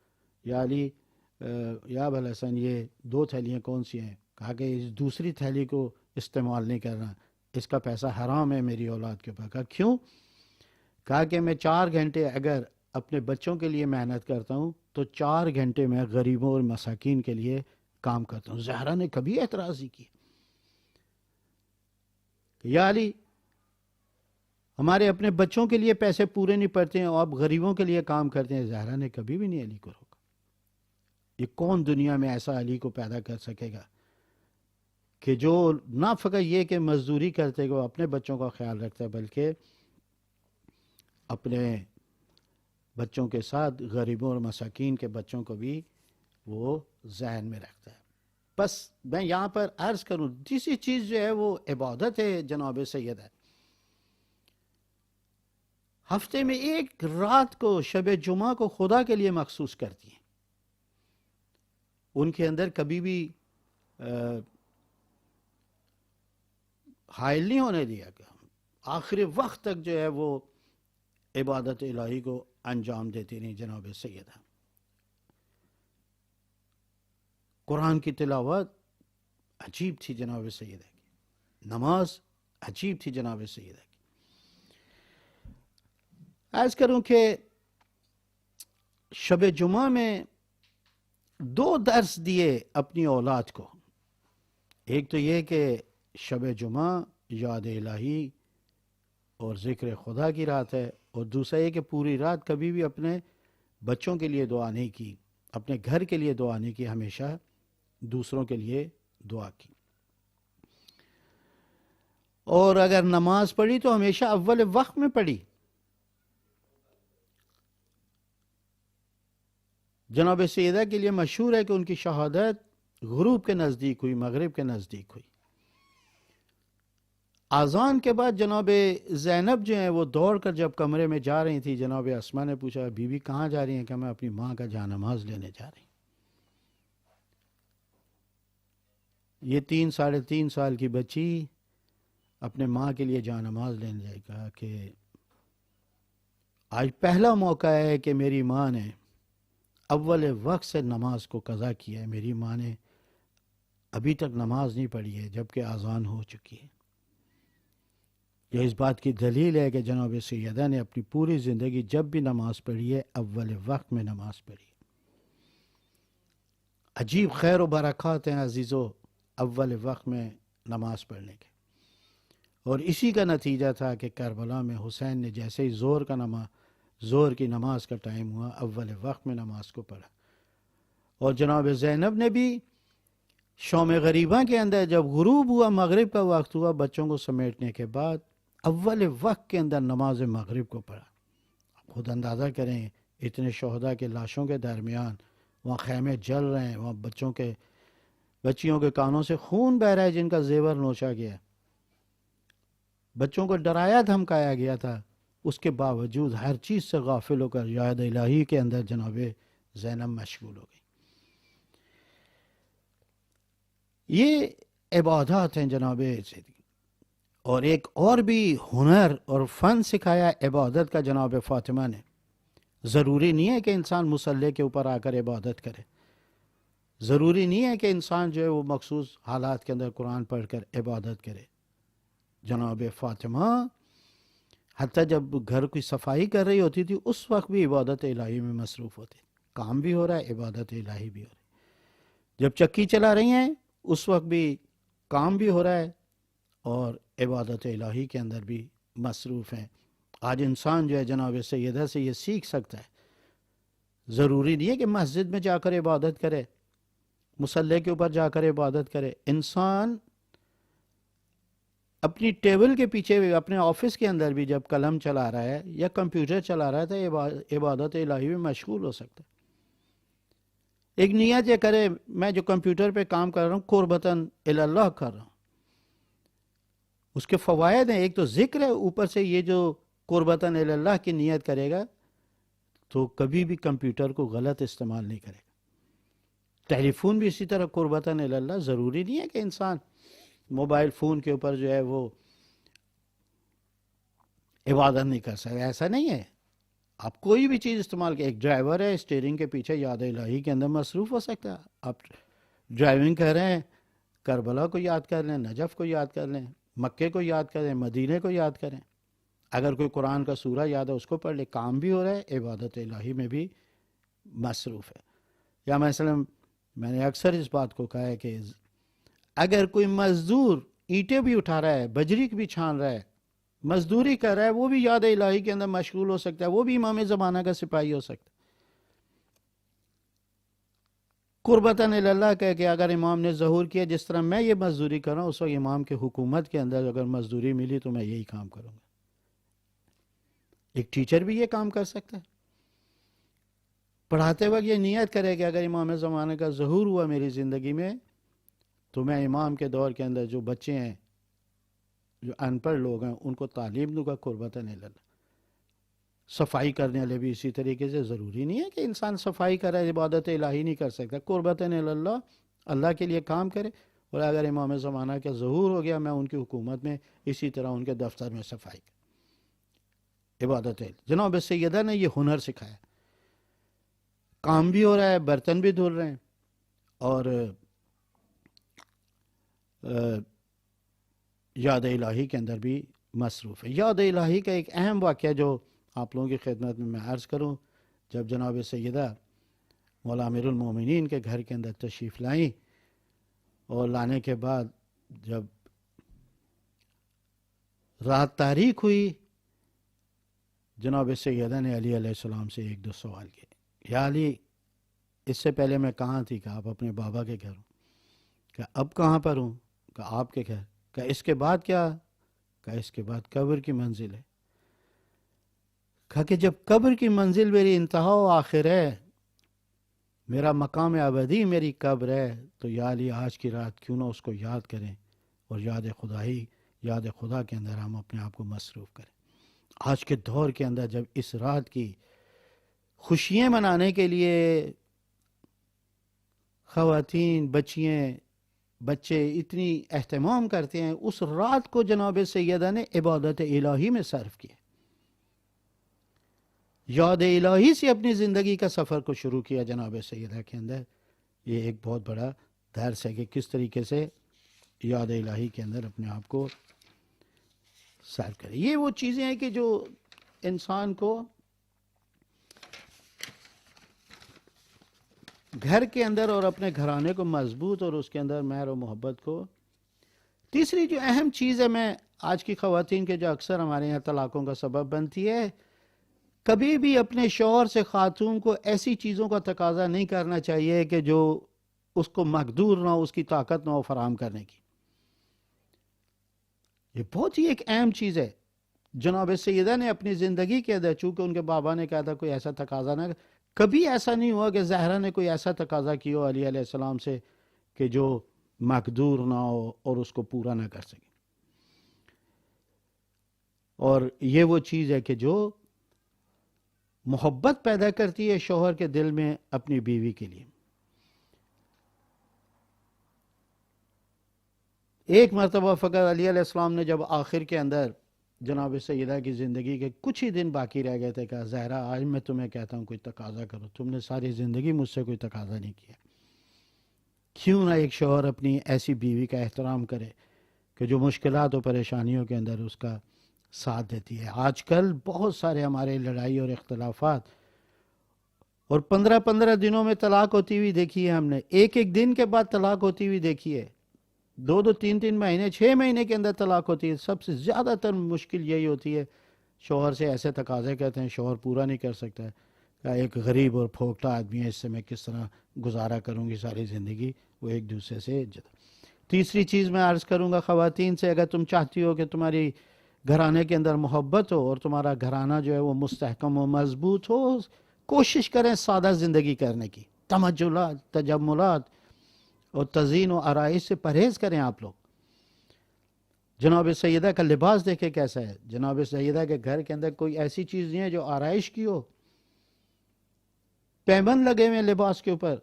یا علی یا ابوالحسن یہ 2 تھیلیاں کون سی ہیں؟ کہا کہ اس دوسری تھیلی کو استعمال نہیں کرنا، اس کا پیسہ حرام ہے میری اولاد کے اوپر۔ کہا کیوں؟ کہا کہ میں 4 گھنٹے اگر اپنے بچوں کے لیے محنت کرتا ہوں تو 4 گھنٹے میں غریبوں اور مساکین کے لیے کام کرتا ہوں۔ زہرا نے کبھی اعتراض نہیں کیا کہ یا علی ہمارے اپنے بچوں کے لیے پیسے پورے نہیں پڑتے ہیں اور آپ غریبوں کے لیے کام کرتے ہیں۔ زہرا نے کبھی بھی نہیں علی کو روکا۔ یہ کون دنیا میں ایسا علی کو پیدا کر سکے گا کہ جو نہ فقط یہ کہ مزدوری کرتے گا، وہ اپنے بچوں کا خیال رکھتا ہے، بلکہ اپنے بچوں کے ساتھ غریبوں اور مساکین کے بچوں کو بھی وہ ذہن میں رکھتا ہے۔ بس میں یہاں پر عرض کروں، تیسری چیز جو ہے وہ عبادت ہے جناب سیدہ۔ ہفتے میں ایک رات کو، شب جمعہ کو خدا کے لیے مخصوص کرتی ہیں۔ ان کے اندر کبھی بھی حائل نہیں ہونے دیا کہ آخری وقت تک جو ہے وہ عبادت الہی کو انجام دیتی رہی جناب سیدہ۔ قرآن کی تلاوت عجیب تھی جناب سیدہ کی، نماز عجیب تھی جناب سیدہ کی۔ عرض کروں کہ شب جمعہ میں 2 درس دیے اپنی اولاد کو. ایک تو یہ کہ شب جمعہ یاد الہی اور ذکر خدا کی رات ہے، اور دوسرا یہ کہ پوری رات کبھی بھی اپنے بچوں کے لیے دعا نہیں کی، اپنے گھر کے لیے دعا نہیں کی، ہمیشہ دوسروں کے لیے دعا کی. اور اگر نماز پڑھی تو ہمیشہ اول وقت میں پڑھی. جناب سیدہ کے لیے مشہور ہے کہ ان کی شہادت غروب کے نزدیک ہوئی، مغرب کے نزدیک ہوئی. اذان کے بعد جناب زینب جو ہیں وہ دوڑ کر جب کمرے میں جا رہی تھی، جناب اسما نے پوچھا بی بی کہاں جا رہی ہیں؟ کہ میں اپنی ماں کا جانماز لینے جا رہی ہوں. یہ 3 سال کی بچی اپنے ماں کے لیے جانماز لینے جائے گا کہ آج پہلا موقع ہے کہ میری ماں نے اول وقت سے نماز کو قضا کیا ہے. میری ماں نے ابھی تک نماز نہیں پڑھی ہے جبکہ اذان ہو چکی ہے. یہ اس بات کی دلیل ہے کہ جناب سیدہ نے اپنی پوری زندگی جب بھی نماز پڑھی ہے اول وقت میں نماز پڑھی ہے. عجیب خیر و برکات ہیں عزیزو اول وقت میں نماز پڑھنے کے. اور اسی کا نتیجہ تھا کہ کربلا میں حسین نے جیسے ہی زور کی نماز کا ٹائم ہوا اول وقت میں نماز کو پڑھا. اور جناب زینب نے بھی شوم غریبہ کے اندر جب غروب ہوا، مغرب کا وقت ہوا، بچوں کو سمیٹنے کے بعد اول وقت کے اندر نماز مغرب کو پڑھا. خود اندازہ کریں اتنے شہداء کے لاشوں کے درمیان وہاں خیمے جل رہے ہیں، وہاں بچیوں کے کانوں سے خون بہہ رہا ہے جن کا زیور نوچا گیا، بچوں کو ڈرایا دھمکایا گیا تھا. اس کے باوجود ہر چیز سے غافل ہو کر یاد الہی کے اندر جناب زینب مشغول ہو گئی. یہ عبادات ہیں جناب سیدی. اور ایک اور بھی ہنر اور فن سکھایا عبادت کا جناب فاطمہ نے. ضروری نہیں ہے کہ انسان مصلی کے اوپر آ کر عبادت کرے، ضروری نہیں ہے کہ انسان جو ہے وہ مخصوص حالات کے اندر قرآن پڑھ کر عبادت کرے. جناب فاطمہ حتیٰ جب گھر کی صفائی کر رہی ہوتی تھی اس وقت بھی عبادت الہی میں مصروف ہوتی. کام بھی ہو رہا ہے، عبادت الہی بھی ہو رہی ہے. جب چکی چلا رہی ہیں اس وقت بھی کام بھی ہو رہا ہے اور عبادت الہی کے اندر بھی مصروف ہیں. آج انسان جو ہے جناب سیدہ سے یہ سیکھ سکتا ہے. ضروری نہیں ہے کہ مسجد میں جا کر عبادت کرے، مصلی کے اوپر جا کر عبادت کرے. انسان اپنی ٹیبل کے پیچھے اپنے آفس کے اندر بھی جب قلم چلا رہا ہے یا کمپیوٹر چلا رہا ہے تو عبادت الہی میں مشغول ہو سکتا ہے. ایک نیت یہ کرے میں جو کمپیوٹر پہ کام کر رہا ہوں قربتاً اللہ کر رہا ہوں. اس کے فوائد ہیں، ایک تو ذکر ہے، اوپر سے یہ جو قربتاً اللہ کی نیت کرے گا تو کبھی بھی کمپیوٹر کو غلط استعمال نہیں کرے گا. ٹیلی فون بھی اسی طرح قربتاً اللہ. ضروری نہیں ہے کہ انسان موبائل فون کے اوپر جو ہے وہ عبادت نہیں کر سکتا، ایسا نہیں ہے. آپ کوئی بھی چیز استعمال کریں. ایک ڈرائیور ہے اسٹیئرنگ کے پیچھے یاد الہی کے اندر مصروف ہو سکتا ہے. آپ ڈرائیونگ کر رہے ہیں، کربلا کو یاد کر لیں، نجف کو یاد کر لیں، مکے کو یاد کریں، مدینے کو یاد کریں. اگر کوئی قرآن کا سورہ یاد ہے اس کو پڑھ لے. کام بھی ہو رہا ہے، عبادت الہی میں بھی مصروف ہے. یا مثلا میں نے اکثر اس بات کو کہا ہے کہ اگر کوئی مزدور اینٹیں بھی اٹھا رہا ہے، بجری بھی چھان رہا ہے، مزدوری کر رہا ہے، وہ بھی یاد الہی کے اندر مشغول ہو سکتا ہے، وہ بھی امام زمانہ کا سپاہی ہو سکتا ہے. قربتاً اللہ کہہ کہ اگر امام نے ظہور کیا جس طرح میں یہ مزدوری کر رہا ہوں اس وقت امام کے حکومت کے اندر اگر مزدوری ملی تو میں یہی کام کروں گا. ایک ٹیچر بھی یہ کام کر سکتا ہے. پڑھاتے وقت یہ نیت کرے کہ اگر امام زمانہ کا ظہور ہوا میری زندگی میں تو میں امام کے دور کے اندر جو بچے ہیں، جو ان پڑھ لوگ ہیں، ان کو تعلیم دوں گا قربتاً اللہ. صفائی کرنے والے بھی اسی طریقے سے. ضروری نہیں ہے کہ انسان صفائی کرے عبادت الہی نہیں کر سکتا. قربتاً اللہ اللہ کے لیے کام کرے. اور اگر امام زمانہ کا ظہور ہو گیا میں ان کی حکومت میں اسی طرح ان کے دفتر میں صفائی عبادت. جناب سیدہ نے یہ ہنر سکھایا. کام بھی ہو رہا ہے، برتن بھی دھل رہے ہیں اور یاد الہی کے اندر بھی مصروف ہے. یاد الہی کا ایک اہم واقعہ جو آپ لوگوں کی خدمت میں عرض کروں. جب جناب سیدہ مولا امیر المومنین کے گھر کے اندر تشریف لائیں اور لانے کے بعد جب رات تاریک ہوئی، جناب سیدہ نے علی علیہ السلام سے ایک دو سوال کیے، یا علی اس سے پہلے میں کہاں تھی؟ کہ آپ اپنے بابا کے گھر ہوں۔ کہ اب کہاں پر ہوں؟ کہ آپ کے گھر۔ کہ اس کے بعد کیا؟ کہ اس کے بعد قبر کی منزل ہے۔ کہا کہ جب قبر کی منزل میری انتہا و آخر ہے، میرا مقام ابدی میری قبر ہے، تو یا علی آج کی رات کیوں نہ اس کو یاد کریں اور یاد خدا کے اندر ہم اپنے آپ کو مصروف کریں۔ آج کے دور کے اندر جب اس رات کی خوشیاں منانے کے لیے خواتین بچے اتنی اہتمام کرتے ہیں، اس رات کو جناب سیدہ نے عبادت الہی میں صرف کیا، یاد الہی سے اپنی زندگی کا سفر کو شروع کیا جناب سیدہ کے اندر۔ یہ ایک بہت بڑا درس ہے کہ کس طریقے سے یاد الہی کے اندر اپنے آپ کو صرف کرے۔ یہ وہ چیزیں ہیں کہ جو انسان کو گھر کے اندر اور اپنے گھرانے کو مضبوط اور اس کے اندر مہر و محبت کو۔ تیسری جو اہم چیز ہے، میں آج کی خواتین کے جو اکثر ہمارے یہاں طلاقوں کا سبب بنتی ہے، کبھی بھی اپنے شوہر سے خاتون کو ایسی چیزوں کا تقاضا نہیں کرنا چاہیے کہ جو اس کو مقدور نہ ہو، اس کی طاقت نہ ہو فراہم کرنے کی۔ یہ بہت ہی ایک اہم چیز ہے۔ جناب سیدہ نے اپنی زندگی کے اندر، چونکہ ان کے بابا نے کہا تھا کوئی ایسا تقاضا نہ، کبھی ایسا نہیں ہوا کہ زہرا نے کوئی ایسا تقاضا کیا ہو علی علیہ السلام سے کہ جو مقدور نہ ہو اور اس کو پورا نہ کر سکے۔ اور یہ وہ چیز ہے کہ جو محبت پیدا کرتی ہے شوہر کے دل میں اپنی بیوی کے لیے۔ ایک مرتبہ فقط علی علیہ السلام نے جب آخر کے اندر جناب سیدہ کی زندگی کے کچھ ہی دن باقی رہ گئے تھے، کہا زہرا آج میں تمہیں کہتا ہوں کوئی تقاضا کرو، تم نے ساری زندگی مجھ سے کوئی تقاضا نہیں کیا، کیوں نہ ایک شوہر اپنی ایسی بیوی کا احترام کرے کہ جو مشکلات و پریشانیوں کے اندر اس کا ساتھ دیتی ہے۔ آج کل بہت سارے ہمارے لڑائی اور اختلافات، اور 15 دنوں میں طلاق ہوتی ہوئی دیکھی ہے ہم نے، ایک دن کے بعد طلاق ہوتی ہوئی دیکھی ہے، 2 3 مہینے 6 مہینے کے اندر طلاق ہوتی ہے۔ سب سے زیادہ تر مشکل یہی ہوتی ہے، شوہر سے ایسے تقاضے کہتے ہیں، شوہر پورا نہیں کر سکتا ہے، ایک غریب اور پھوکتا آدمی ہے، اس سے میں کس طرح گزارا کروں گی ساری زندگی، وہ ایک دوسرے سے جدا۔ تیسری چیز میں عرض کروں گا خواتین سے، اگر تم چاہتی ہو کہ تمہاری گھرانے کے اندر محبت ہو اور تمہارا گھرانہ جو ہے وہ مستحکم و مضبوط ہو، کوشش کریں سادہ زندگی کرنے کی، تجملات اور تزئین و آرائش سے پرہیز کریں۔ آپ لوگ جناب سیدہ کا لباس دیکھیں کیسا ہے، جناب سیدہ کے گھر کے اندر کوئی ایسی چیز نہیں ہے جو آرائش کی ہو، پیبند لگے ہوئے لباس کے اوپر،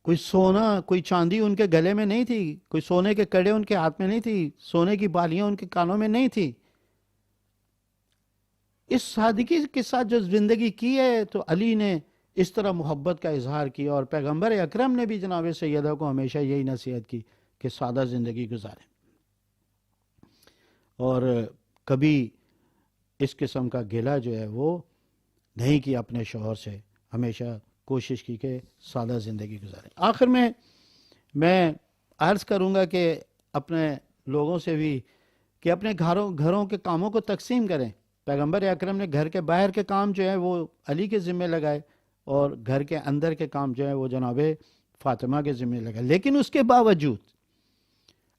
کوئی سونا کوئی چاندی ان کے گلے میں نہیں تھی، کوئی سونے کے کڑے ان کے ہاتھ میں نہیں تھی، سونے کی بالیاں ان کے کانوں میں نہیں تھی۔ اس سادگی کے ساتھ جو زندگی کی ہے، تو علی نے اس طرح محبت کا اظہار کیا، اور پیغمبر اکرم نے بھی جناب سیدہ کو ہمیشہ یہی نصیحت کی کہ سادہ زندگی گزاریں، اور کبھی اس قسم کا گلہ جو ہے وہ نہیں کیا اپنے شوہر سے، ہمیشہ کوشش کی کہ سادہ زندگی گزاریں۔ آخر میں عرض کروں گا کہ اپنے لوگوں سے بھی کہ اپنے گھروں کے کاموں کو تقسیم کریں۔ پیغمبر اکرم نے گھر کے باہر کے کام جو ہے وہ علی کے ذمہ لگائے، اور گھر کے اندر کے کام جو ہے وہ جناب فاطمہ کے ذمہ لگائے، لیکن اس کے باوجود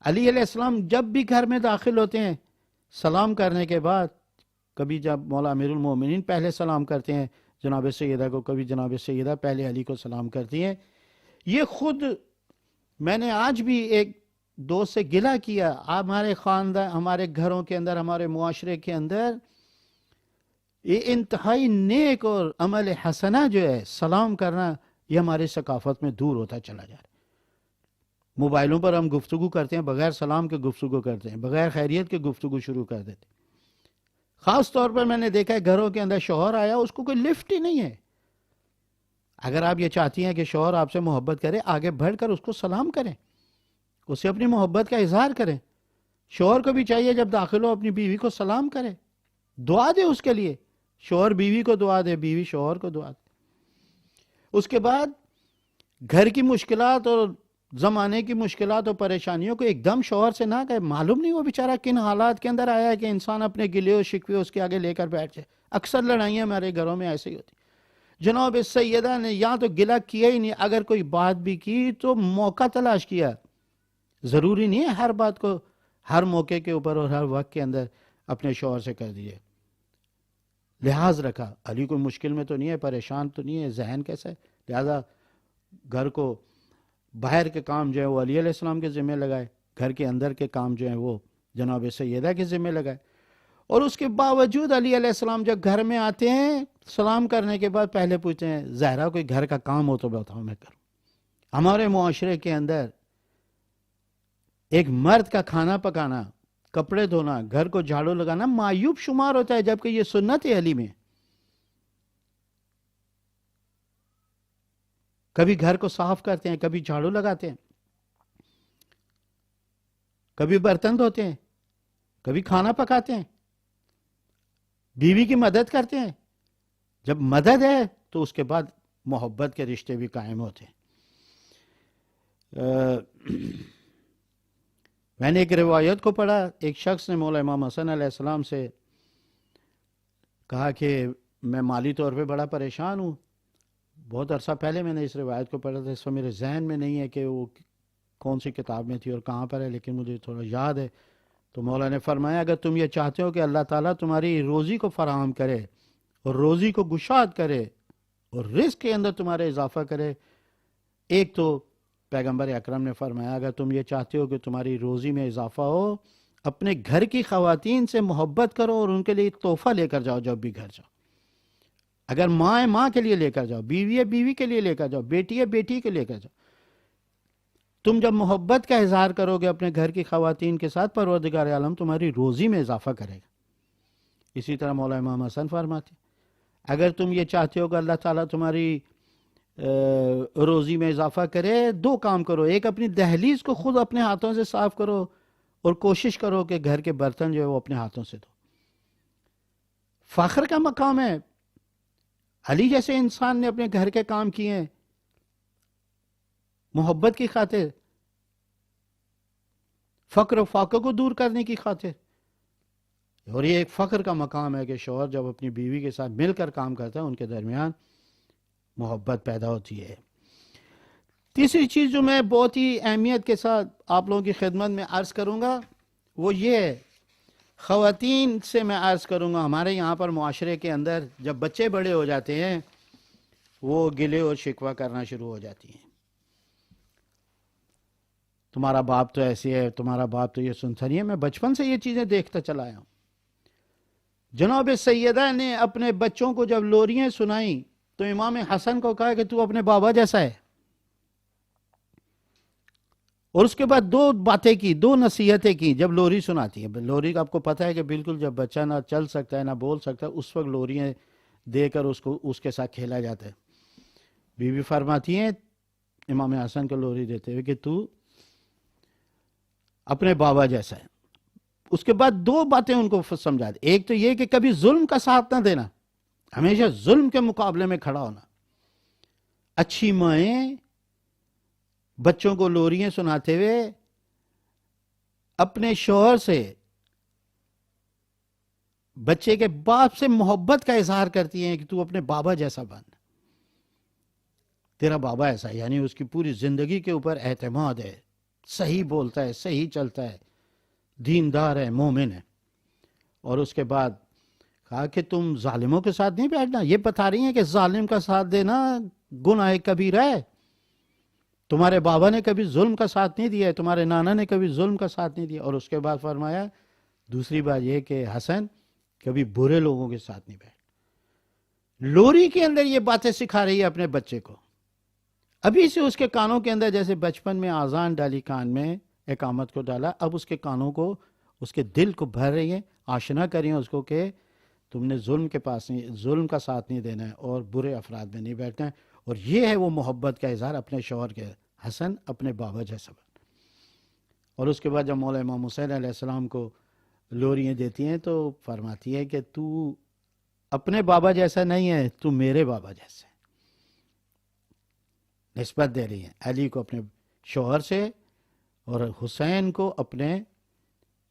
علی علیہ السلام جب بھی گھر میں داخل ہوتے ہیں، سلام کرنے کے بعد، کبھی جب مولا امیر المومنین پہلے سلام کرتے ہیں جناب سیدہ کو، کبھی جناب سیدہ پہلے علی کو سلام کرتی ہیں۔ یہ خود میں نے آج بھی ایک دوست سے گلہ کیا، ہمارے خاندان، ہمارے گھروں کے اندر، ہمارے معاشرے کے اندر یہ انتہائی نیک اور عمل حسنہ جو ہے سلام کرنا، یہ ہماری ثقافت میں دور ہوتا چلا جا رہا ہے۔ موبائلوں پر ہم گفتگو کرتے ہیں، بغیر سلام کے گفتگو کرتے ہیں، بغیر خیریت کے گفتگو شروع کر دیتے ہیں۔ خاص طور پر میں نے دیکھا ہے گھروں کے اندر شوہر آیا، اس کو کوئی لفٹ ہی نہیں ہے۔ اگر آپ یہ چاہتی ہیں کہ شوہر آپ سے محبت کرے، آگے بڑھ کر اس کو سلام کریں، اسے اپنی محبت کا اظہار کریں۔ شوہر کو بھی چاہیے جب داخل ہو اپنی بیوی کو سلام کرے، دعا دے اس کے لیے، شوہر بیوی کو دعا دے، بیوی شوہر کو دعا دے. اس کے بعد گھر کی مشکلات اور زمانے کی مشکلات اور پریشانیوں کو ایک دم شوہر سے نہ کہے. معلوم نہیں وہ بیچارہ کن حالات کے اندر آیا ہے کہ انسان اپنے گلے و شکوے اس کے آگے لے کر بیٹھ جائے. اکثر لڑائیاں ہمارے گھروں میں ایسے ہی ہوتی. جناب سیدہ نے یا تو گلہ کیا ہی نہیں، اگر کوئی بات بھی کی تو موقع تلاش کیا. ضروری نہیں ہے ہر بات کو ہر موقع کے اوپر اور ہر وقت کے اندر اپنے شوہر سے کر دیجیے. لحاظ رکھا علی کوئی مشکل میں تو نہیں ہے، پریشان تو نہیں ہے، ذہن کیسا ہے، لہذا گھر کو باہر کے کام جو ہے وہ علی علیہ السلام کے ذمہ لگائے، گھر کے اندر کے کام جو ہیں وہ جناب سیدہ کے ذمہ لگائے. اور اس کے باوجود علی علیہ السلام جب گھر میں آتے ہیں سلام کرنے کے بعد پہلے پوچھتے ہیں زہرا کوئی گھر کا کام ہو تو بتاؤ میں کروں. ہمارے معاشرے کے اندر ایک مرد کا کھانا پکانا، کپڑے دھونا، گھر کو جھاڑو لگانا معیوب شمار ہوتا ہے، جبکہ یہ سنت علی میں. کبھی گھر کو صاف کرتے ہیں، کبھی جھاڑو لگاتے ہیں، کبھی برتن دھوتے ہیں، کبھی کھانا پکاتے ہیں، بیوی کی مدد کرتے ہیں. جب مدد ہے تو اس کے بعد محبت کے رشتے بھی قائم ہوتے ہیں. میں نے ایک روایت کو پڑھا، ایک شخص نے مولا امام حسن علیہ السلام سے کہا کہ میں مالی طور پہ بڑا پریشان ہوں. بہت عرصہ پہلے میں نے اس روایت کو پڑھا تھا، اس وقت میرے ذہن میں نہیں ہے کہ وہ کون سی کتاب میں تھی اور کہاں پر ہے، لیکن مجھے تھوڑا یاد ہے. تو مولا نے فرمایا اگر تم یہ چاہتے ہو کہ اللہ تعالیٰ تمہاری روزی کو فراہم کرے اور روزی کو گشاد کرے اور رزق کے اندر تمہارے اضافہ کرے، ایک تو پیغمبر اکرم نے فرمایا اگر تم یہ چاہتے ہو کہ تمہاری روزی میں اضافہ ہو، اپنے گھر کی خواتین سے محبت کرو اور ان کے لیے ایک تحفہ لے کر جاؤ جب بھی گھر جاؤ. اگر ماں ہے ماں کے لیے لے کر جاؤ، بیوی ہے بیوی کے لیے لے کر جاؤ، بیٹی ہے بیٹی کے لے کر جاؤ. تم جب محبت کا اظہار کرو گے اپنے گھر کی خواتین کے ساتھ، پروردگار عالم تمہاری روزی میں اضافہ کرے گا. اسی طرح مولا امام حسن فرماتے اگر تم یہ چاہتے ہو کہ اللہ تعالیٰ تمہاری روزی میں اضافہ کرے، دو کام کرو. ایک اپنی دہلیز کو خود اپنے ہاتھوں سے صاف کرو اور کوشش کرو کہ گھر کے برتن جو ہے وہ اپنے ہاتھوں سے دھو. فخر کا مقام ہے، علی جیسے انسان نے اپنے گھر کے کام کیے ہیں محبت کی خاطر، فقر و فاقے کو دور کرنے کی خاطر. اور یہ ایک فخر کا مقام ہے کہ شوہر جب اپنی بیوی کے ساتھ مل کر کام کرتا ہے ان کے درمیان محبت پیدا ہوتی ہے. تیسری چیز جو میں بہت ہی اہمیت کے ساتھ آپ لوگوں کی خدمت میں عرض کروں گا وہ یہ ہے، خواتین سے میں عرض کروں گا ہمارے یہاں پر معاشرے کے اندر جب بچے بڑے ہو جاتے ہیں وہ گلے اور شکوہ کرنا شروع ہو جاتی ہیں. تمہارا باپ تو ایسی ہے، تمہارا باپ تو یہ سنتا نہیں ہے. میں بچپن سے یہ چیزیں دیکھتا چلا آیا ہوں. جناب سیدہ نے اپنے بچوں کو جب لوریاں سنائیں تو امام حسن کو کہا کہ تو اپنے بابا جیسا ہے. اور اس کے بعد دو باتیں کی، دو نصیحتیں کی جب لوری سناتی ہے. لوری کا آپ کو پتہ ہے کہ بالکل جب بچہ نہ چل سکتا ہے نہ بول سکتا ہے اس وقت لوریاں دے کر اس کے ساتھ کھیلا جاتا ہے. بیوی فرماتی ہیں امام حسن کو لوری دیتے ہوئے کہ تو اپنے بابا جیسا ہے. اس کے بعد دو باتیں ان کو سمجھا دی. ایک تو یہ کہ کبھی ظلم کا ساتھ نہ دینا، ہمیشہ ظلم کے مقابلے میں کھڑا ہونا. اچھی مائیں بچوں کو لوریاں سناتے ہوئے اپنے شوہر سے، بچے کے باپ سے محبت کا اظہار کرتی ہیں کہ تو اپنے بابا جیسا بن، تیرا بابا ایسا ہے. یعنی اس کی پوری زندگی کے اوپر اعتماد ہے، صحیح بولتا ہے، صحیح چلتا ہے، دیندار ہے، مومن ہے. اور اس کے بعد کہا کہ تم ظالموں کے ساتھ نہیں بیٹھنا. یہ بتا رہی ہیں کہ ظالم کا ساتھ دینا گناہ کبیرہ ہے. تمہارے بابا نے کبھی ظلم کا ساتھ نہیں دیا ہے، تمہارے نانا نے کبھی ظلم کا ساتھ نہیں دیا. اور اس کے بعد فرمایا دوسری بات یہ کہ حسن کبھی برے لوگوں کے ساتھ نہیں بیٹھ. لوری کے اندر یہ باتیں سکھا رہی ہے اپنے بچے کو. ابھی سے اس کے کانوں کے اندر جیسے بچپن میں آذان ڈالی کان میں، اقامت کو ڈالا، اب اس کے کانوں کو، اس کے دل کو بھر رہی ہے، آشنا کر رہی ہیں اس کو کہ تم نے ظلم کے پاس نہیں، ظلم کا ساتھ نہیں دینا ہے اور برے افراد میں نہیں بیٹھنا ہے. اور یہ ہے وہ محبت کا اظہار اپنے شوہر کے، حسن اپنے بابا جیسا بن. اور اس کے بعد جب مولا امام حسین علیہ السلام کو لوریاں دیتی ہیں تو فرماتی ہے کہ تو اپنے بابا جیسا نہیں ہے، تو میرے بابا جیسا ہے۔ نسبت دے رہی ہیں علی کو اپنے شوہر سے اور حسین کو اپنے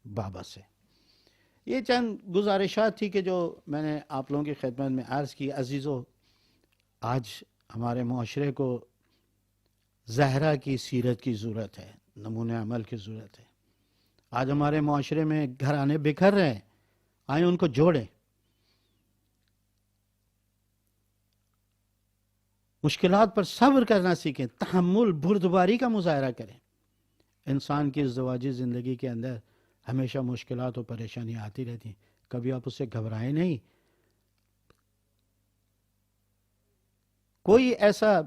بابا سے۔ یہ چند گزارشات تھی کہ جو میں نے آپ لوگوں کی خدمت میں عرض کی۔ عزیزو، آج ہمارے معاشرے کو زہرا کی سیرت کی ضرورت ہے، نمونہ عمل کی ضرورت ہے۔ آج ہمارے معاشرے میں گھرانے بکھر رہے ہیں، آئیں ان کو جوڑیں، مشکلات پر صبر کرنا سیکھیں، تحمل بردباری کا مظاہرہ کریں۔ انسان کی ازدواجی زندگی کے اندر ہمیشہ مشکلات اور پریشانیاں آتی رہتی ہیں، کبھی آپ اس سے گھبرائیں نہیں۔ کوئی ایسا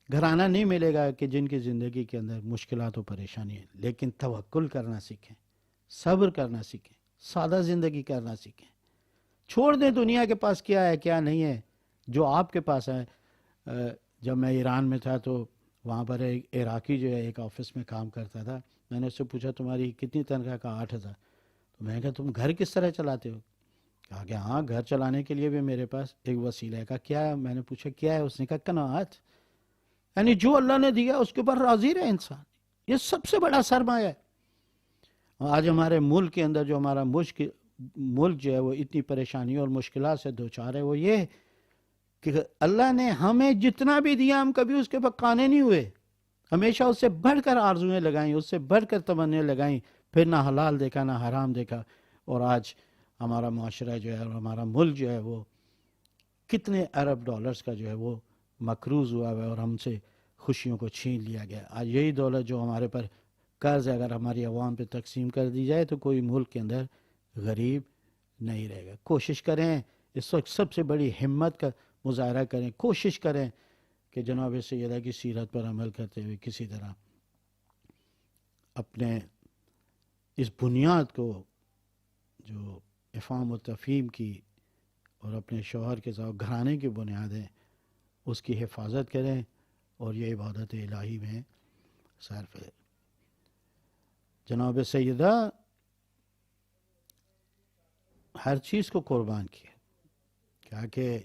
گھرانہ نہیں ملے گا کہ جن کی زندگی کے اندر مشکلات و پریشانی ہے، لیکن توکل کرنا سیکھیں، صبر کرنا سیکھیں، سادہ زندگی کرنا سیکھیں۔ چھوڑ دیں دنیا کے پاس کیا ہے کیا نہیں ہے، جو آپ کے پاس ہے۔ جب میں ایران میں تھا تو وہاں پر ایک عراقی جو ہے ایک آفس میں کام کرتا تھا، میں نے اس سے پوچھا تمہاری کتنی تنخواہ؟ کہا 8,000۔ تو میں نے کہا تم گھر کس طرح چلاتے ہو؟ کہا کہ ہاں گھر چلانے کے لیے بھی میرے پاس ایک وسیلہ ہے۔ کہا کیا ہے؟ میں نے پوچھا کیا ہے؟ اس نے کہا قناعت، یعنی جو اللہ نے دیا اس کے اوپر راضی رہے انسان، یہ سب سے بڑا سرمایہ ہے۔ آج ہمارے ملک کے اندر جو ہمارا ملک جو ہے وہ اتنی پریشانی اور مشکلات سے دوچار ہے، وہ یہ کہ اللہ نے ہمیں جتنا بھی دیا ہم کبھی اس کے اوپر قانے نہیں ہوئے، ہمیشہ اس سے بڑھ کر آرزویں لگائیں، اس سے بڑھ کر تمنیاں لگائیں، پھر نہ حلال دیکھا نہ حرام دیکھا۔ اور آج ہمارا معاشرہ جو ہے اور ہمارا ملک جو ہے وہ کتنے ارب ڈالرز کا جو ہے وہ مقروض ہوا ہے اور ہم سے خوشیوں کو چھین لیا گیا۔ آج یہی دولت جو ہمارے پر قرض ہے، اگر ہماری عوام پہ تقسیم کر دی جائے تو کوئی ملک کے اندر غریب نہیں رہے گا۔ کوشش کریں، اس وقت سب سے بڑی ہمت کا مظاہرہ کریں، کوشش کریں کہ جناب سیدہ کی سیرت پر عمل کرتے ہوئے کسی طرح اپنے اس بنیاد کو جو افہام و تفہیم کی اور اپنے شوہر کے ساتھ گھرانے کی بنیادیں اس کی حفاظت کریں اور یہ عبادت الہی میں صرف ہے۔ جناب سیدہ ہر چیز کو قربان کیا، کیا کہ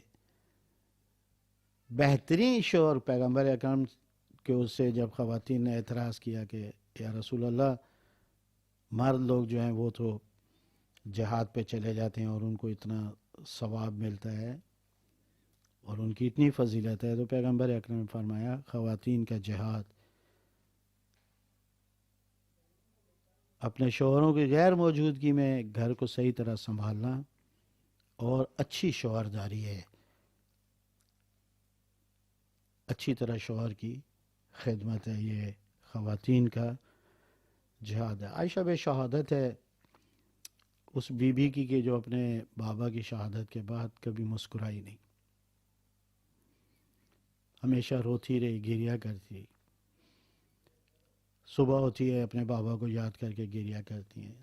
بہترین شوہر پیغمبر اکرم کے اس سے جب خواتین نے اعتراض کیا کہ یا رسول اللہ، مرد لوگ جو ہیں وہ تو جہاد پہ چلے جاتے ہیں اور ان کو اتنا ثواب ملتا ہے اور ان کی اتنی فضیلت ہے، تو پیغمبر اکرم نے فرمایا خواتین کا جہاد اپنے شوہروں کی غیر موجودگی میں گھر کو صحیح طرح سنبھالنا اور اچھی شوہرداری ہے، اچھی طرح شوہر کی خدمت ہے، یہ خواتین کا جہاد ہے۔ عائشہ بے شہادت ہے اس بی بی کی کہ جو اپنے بابا کی شہادت کے بعد کبھی مسکرائی نہیں، ہمیشہ روتی رہی، گریا کرتی، صبح ہوتی ہے اپنے بابا کو یاد کر کے گریا کرتی ہیں،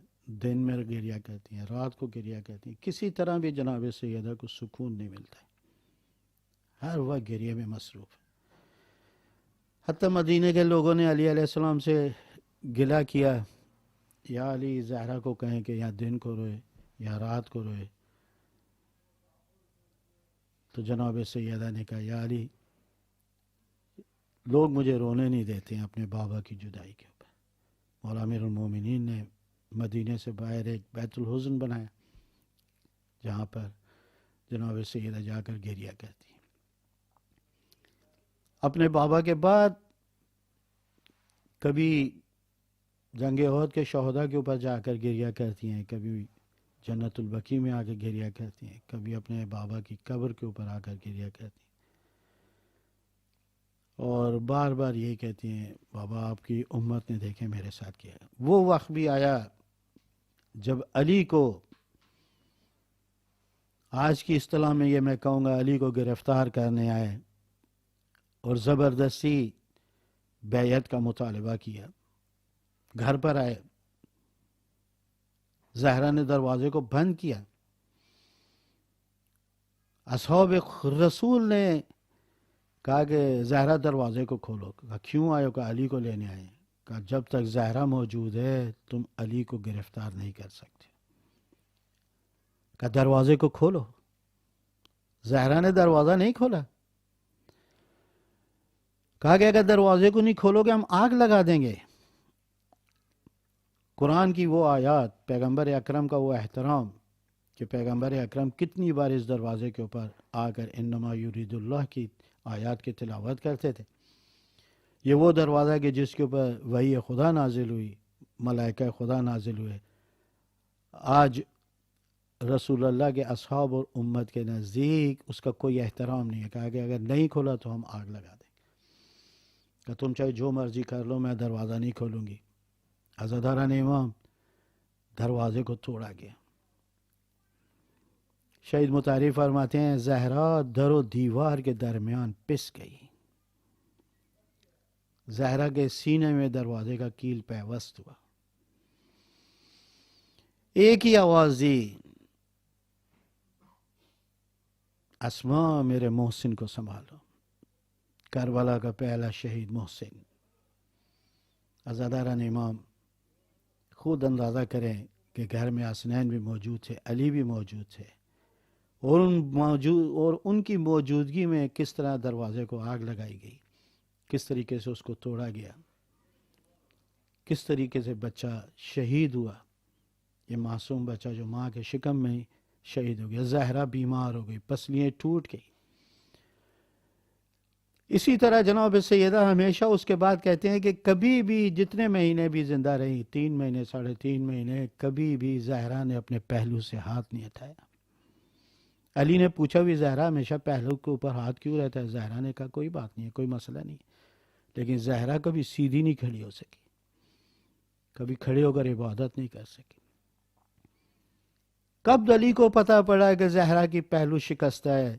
دن میں گریا کرتی ہیں، رات کو گریا کرتی ہیں، کسی طرح بھی جناب سیدہ کو سکون نہیں ملتا ہے، ہر وقت گریے میں مصروف ہے۔ حتیٰ مدینہ کے لوگوں نے علی علیہ السلام سے گلہ کیا، یا علی زہرا کو کہیں کہ یا دن کو روئے یا رات کو روئے، تو جناب سیدہ نے کہا یا علی لوگ مجھے رونے نہیں دیتے ہیں اپنے بابا کی جدائی کے اوپر۔ مولا امیر المومنین نے مدینے سے باہر ایک بیت الحزن بنایا جہاں پر جناب سیدہ جا کر گریا کرتی ہیں۔ اپنے بابا کے بعد کبھی جنگ احد کے شہداء کے اوپر جا کر گریا کرتی ہیں، کبھی جنت البقیع میں آ کے گریا کرتی ہیں، کبھی اپنے بابا کی قبر کے اوپر آ کر گریا کرتی ہیں، اور بار بار یہی کہتی ہیں بابا آپ کی امت نے دیکھے میرے ساتھ کیا۔ وہ وقت بھی آیا جب علی کو، آج کی اصطلاح میں یہ میں کہوں گا، علی کو گرفتار کرنے آئے اور زبردستی بیعت کا مطالبہ کیا، گھر پر آئے، زہرا نے دروازے کو بند کیا، اصحاب رسول نے کہا کہ زہرا دروازے کو کھولو، کہا کیوں آئے ہو؟ کہا علی کو لینے آئے ہیں۔ کہا جب تک زہرا موجود ہے تم علی کو گرفتار نہیں کر سکتے، کہا دروازے کو کھولو۔ زہرا نے دروازہ نہیں کھولا، کہا کہ اگر دروازے کو نہیں کھولو گے ہم آگ لگا دیں گے۔ قرآن کی وہ آیات، پیغمبر اکرم کا وہ احترام کہ پیغمبر اکرم کتنی بار اس دروازے کے اوپر آ کر انما یرید اللہ کی آیات کی تلاوت کرتے تھے۔ یہ وہ دروازہ کہ جس کے اوپر وحی خدا نازل ہوئی، ملائکہ خدا نازل ہوئے، آج رسول اللہ کے اصحاب اور امت کے نزدیک اس کا کوئی احترام نہیں ہے۔ کہا کہ اگر نہیں کھولا تو ہم آگ لگا دیں، کہ تم چاہے جو مرضی کر لو میں دروازہ نہیں کھولوں گی۔ عزاداران امام، دروازے کو توڑا گیا۔ شہید مطہری فرماتے ہیں زہرا در و دیوار کے درمیان پس گئی، زہرا کے سینے میں دروازے کا کیل پیوست ہوا، ایک ہی آواز دی، اسماء میرے محسن کو سنبھالو، کربلا کا پہلا شہید محسن۔ عزاداران امام، خود اندازہ کریں کہ گھر میں حسنین بھی موجود تھے، علی بھی موجود تھے، اور ان کی موجودگی میں کس طرح دروازے کو آگ لگائی گئی، کس طریقے سے اس کو توڑا گیا، کس طریقے سے بچہ شہید ہوا، یہ معصوم بچہ جو ماں کے شکم میں شہید ہو گیا۔ زہرا بیمار ہو گئی، پسلیاں ٹوٹ گئی۔ اسی طرح جناب سیدہ ہمیشہ اس کے بعد کہتے ہیں کہ کبھی بھی جتنے مہینے بھی زندہ رہی، 3 مہینے 3.5 مہینے، کبھی بھی زہرا نے اپنے پہلو سے ہاتھ نہیں اٹھایا۔ علی نے پوچھا بھی زہرا ہمیشہ پہلو کے اوپر ہاتھ کیوں رہتا ہے؟ زہرا نے کہا کوئی بات نہیں ہے، کوئی مسئلہ نہیں، لیکن زہرا کبھی سیدھی نہیں کھڑی ہو سکی، کبھی کھڑے ہو کر عبادت نہیں کر سکی۔ کب علی کو پتہ پڑا کہ زہرا کی پہلو شکستہ ہے؟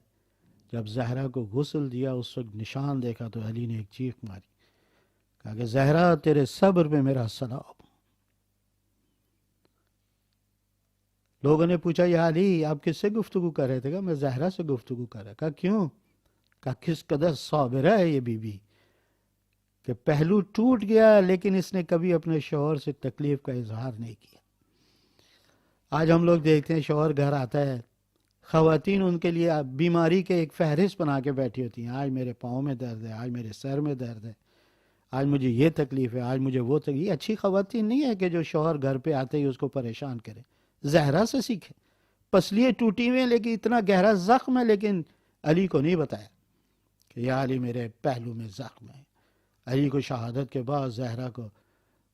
جب زہرا کو غسل دیا، اس وقت نشان دیکھا تو علی نے ایک چیخ ماری، کہا کہ زہرا تیرے صبر پہ میرا سلام۔ لوگوں نے پوچھا یا علی آپ کس سے گفتگو کر رہے تھے؟ کہا میں زہرا سے گفتگو کر رہا۔ کہا کیوں؟ کہا کس قدر صابرہ ہے یہ بی بی کہ پہلو ٹوٹ گیا لیکن اس نے کبھی اپنے شوہر سے تکلیف کا اظہار نہیں کیا۔ آج ہم لوگ دیکھتے ہیں شوہر گھر آتا ہے، خواتین ان کے لیے بیماری کے ایک فہرست بنا کے بیٹھی ہوتی ہیں، آج میرے پاؤں میں درد ہے، آج میرے سر میں درد ہے، آج مجھے یہ تکلیف ہے، آج مجھے وہ تکلیف۔ یہ اچھی خواتین نہیں ہے کہ جو شوہر گھر پہ آتے ہی اس کو پریشان کرے۔ زہرا سے سیکھے، پسلیاں ٹوٹی ہوئی ہیں لیکن اتنا گہرا زخم ہے، لیکن علی کو نہیں بتایا کہ یا علی میرے پہلو میں زخم ہے۔ علی کو شہادت کے بعد زہرا کو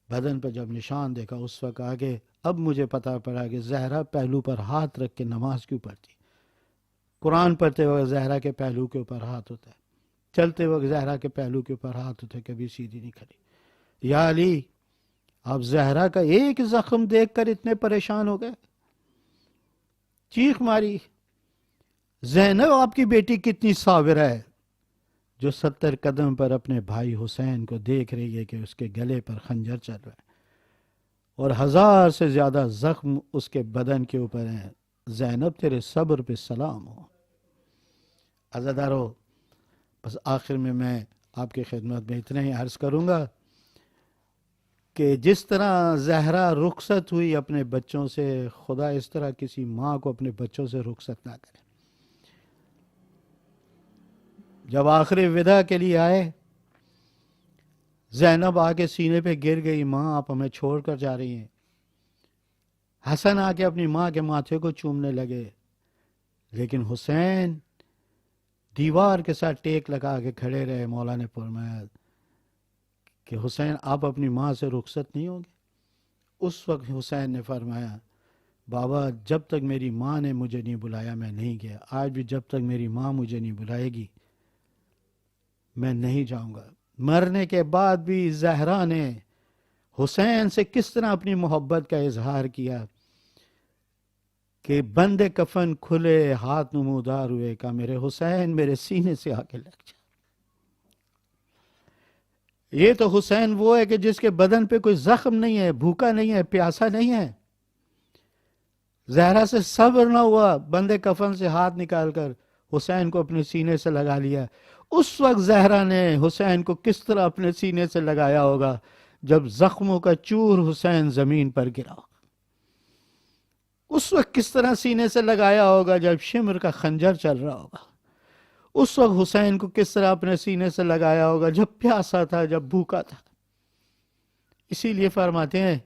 بدن پر جب نشان دیکھا، اس وقت آگے اب مجھے پتا پڑا کہ زہرا پہلو پر ہاتھ رکھ کے نماز کیوں پڑھتی۔ قرآن پڑھتے وقت زہرا کے پہلو کے اوپر ہاتھ ہوتا ہے، چلتے وقت زہرا کے پہلو کے اوپر ہاتھ ہوتا ہے، کبھی سیدھی نہیں کھڑی۔ یا علی آپ زہرا کا ایک زخم دیکھ کر اتنے پریشان ہو گئے، چیخ ماری۔ زینب آپ کی بیٹی کتنی صابرہ ہے جو 70 قدم پر اپنے بھائی حسین کو دیکھ رہی ہے کہ اس کے گلے پر خنجر چل رہا ہے اور 1000 سے زیادہ زخم اس کے بدن کے اوپر ہیں۔ زینب تیرے صبر پہ سلام ہو۔ عزادارو، بس آخر میں آپ کی خدمت میں اتنا ہی عرض کروں گا کہ جس طرح زہرا رخصت ہوئی اپنے بچوں سے، خدا اس طرح کسی ماں کو اپنے بچوں سے رخصت نہ کرے۔ جب آخری وداع کے لیے آئے، زینب آ کے سینے پہ گر گئی، ماں آپ ہمیں چھوڑ کر جا رہی ہیں۔ حسن آ کے اپنی ماں کے ماتھے کو چومنے لگے، لیکن حسین دیوار کے ساتھ ٹیک لگا کے کھڑے رہے۔ مولا نے فرمایا کہ حسین آپ اپنی ماں سے رخصت نہیں ہوں گے؟ اس وقت حسین نے فرمایا بابا جب تک میری ماں نے مجھے نہیں بلایا میں نہیں گیا، آج بھی جب تک میری ماں مجھے نہیں بلائے گی میں نہیں جاؤں گا۔ مرنے کے بعد بھی زہرا نے حسین سے کس طرح اپنی محبت کا اظہار کیا کہ بند کفن کھلے ہاتھ نمودار ہوئے، کہا میرے حسین میرے سینے سے آ کے لگ جا۔ یہ تو حسین وہ ہے کہ جس کے بدن پہ کوئی زخم نہیں ہے، بھوکا نہیں ہے، پیاسا نہیں ہے۔ زہرا سے صبر نہ ہوا، بند کفن سے ہاتھ نکال کر حسین کو اپنے سینے سے لگا لیا۔ اس وقت زہرا نے حسین کو کس طرح اپنے سینے سے لگایا ہوگا جب زخموں کا چور حسین زمین پر گرا۔ اس وقت کس طرح سینے سے لگایا ہوگا جب شمر کا خنجر چل رہا ہوگا. اس وقت حسین کو کس طرح اپنے سینے سے لگایا ہوگا جب پیاسا تھا، جب بھوکا تھا. اسی لیے فرماتے ہیں،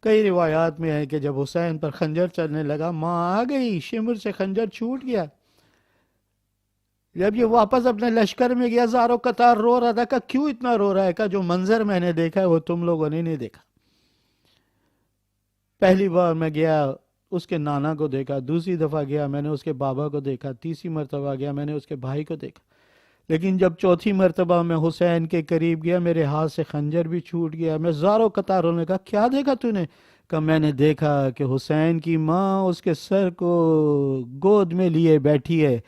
کئی روایات میں ہے کہ جب حسین پر خنجر چلنے لگا، ماں آ گئی، شمر سے خنجر چھوٹ گیا. جب یہ واپس اپنے لشکر میں گیا، زاروں قطار رو رہا تھا. کہ کیوں اتنا رو رہا ہے؟ کہ جو منظر میں نے دیکھا ہے وہ تم لوگوں نے نہیں دیکھا. پہلی بار میں گیا، اس کے نانا کو دیکھا. دوسری دفعہ گیا، میں نے اس کے بابا کو دیکھا. تیسری مرتبہ گیا، میں نے اس کے بھائی کو دیکھا. لیکن جب چوتھی مرتبہ میں حسین کے قریب گیا، میرے ہاتھ سے خنجر بھی چھوٹ گیا. میں زاروں قطار رونے کا. کیا دیکھا تو نے؟ کہ میں نے دیکھا کہ حسین کی ماں اس کے سر کو گود میں لیے بیٹھی ہے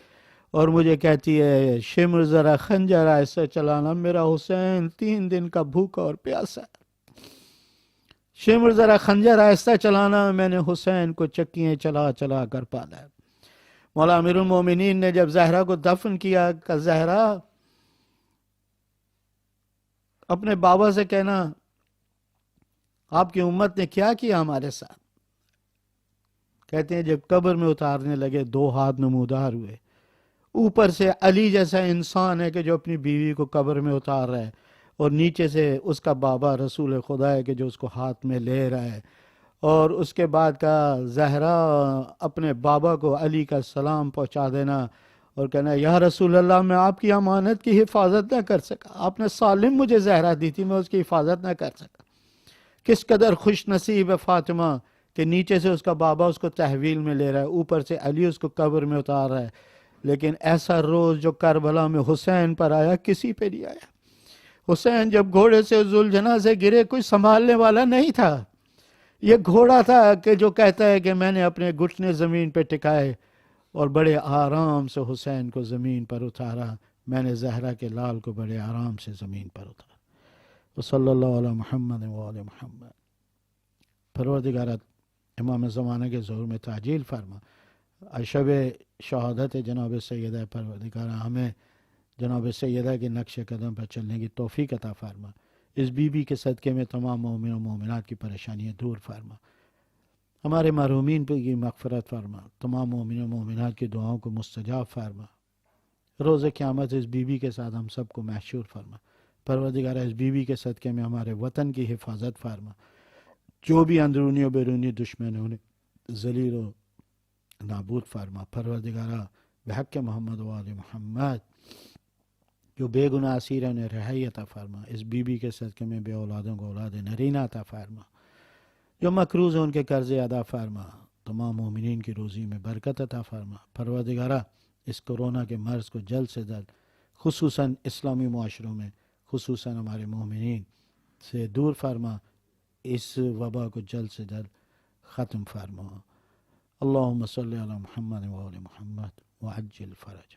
اور مجھے کہتی ہے، شمر ذرا خنجر ایسے چلانا، میرا حسین 3 دن کا بھوکا اور پیاسا ہے. شمر ذرا خنجر آہستہ چلانا. میں نے حسین کو چکیاں چلا چلا کر پالا ہے. مولا امیر المومنین نے جب زہرا کو دفن کیا، کہ زہرا اپنے بابا سے کہنا آپ کی امت نے کیا کیا ہمارے ساتھ. کہتے ہیں جب قبر میں اتارنے لگے 2 ہاتھ نمودار ہوئے. اوپر سے علی جیسا انسان ہے کہ جو اپنی بیوی کو قبر میں اتار رہا ہے، اور نیچے سے اس کا بابا رسول خدا ہے کہ جو اس کو ہاتھ میں لے رہا ہے. اور اس کے بعد کا زہرا اپنے بابا کو علی کا سلام پہنچا دینا اور کہنا، یا رسول اللہ، میں آپ کی امانت کی حفاظت نہ کر سکا. آپ نے سالم مجھے زہرا دی تھی، میں اس کی حفاظت نہ کر سکا. کس قدر خوش نصیب ہے فاطمہ کہ نیچے سے اس کا بابا اس کو تحویل میں لے رہا ہے، اوپر سے علی اس کو قبر میں اتار رہا ہے. لیکن ایسا روز جو کربلا میں حسین پر آیا، کسی پہ نہیں آیا. حسین جب گھوڑے سے ذوالجناح سے گرے، کوئی سنبھالنے والا نہیں تھا. یہ گھوڑا تھا کہ جو کہتا ہے کہ میں نے اپنے گھٹنے زمین پہ ٹکائے اور بڑے آرام سے حسین کو زمین پر اتارا. میں نے زہرا کے لال کو بڑے آرام سے زمین پر اتارا. وصلی اللہ علی محمد وآل محمد. پروردگارت امام زمانہ کے ظہور میں تعجیل فرما. شب شہادت جناب سیدہ، پروردگارہ ہمیں جناب سیدہ کے نقش قدم پر چلنے کی توفیق عطا فرما. اس بی بی کے صدقے میں تمام مومن و مومنات کی پریشانیاں دور فرما. ہمارے محرومین پر کی مغفرت فرما. تمام مومن و مومنات کی دعاؤں کو مستجاب فرما. روز قیامت اس بی بی کے ساتھ ہم سب کو محشور فرما. پروردگارہ اس بی بی کے صدقے میں ہمارے وطن کی حفاظت فرما. جو بھی اندرونی و بیرونی دشمنوں نے ذلیل و نابود فرما. پروردگارہ بحق محمد و آل محمد جو بے گناہ اسیر ہیں انہیں رہائی عطا فرما. اس بی بی کے صدقے میں بے اولادوں کو اولاد نرینہ عطا فرما. جو مقروض ہیں ان کے قرضے ادا فرما. تمام مومنین کی روزی میں برکت عطا فرما. پروردگارہ اس کرونا کے مرض کو جلد سے جلد خصوصاً اسلامی معاشروں میں، خصوصاً ہمارے مومنین سے دور فرما. اس وبا کو جلد سے جلد ختم فرما. اللہم صلی علی محمد و آل محمد وعجل فرج.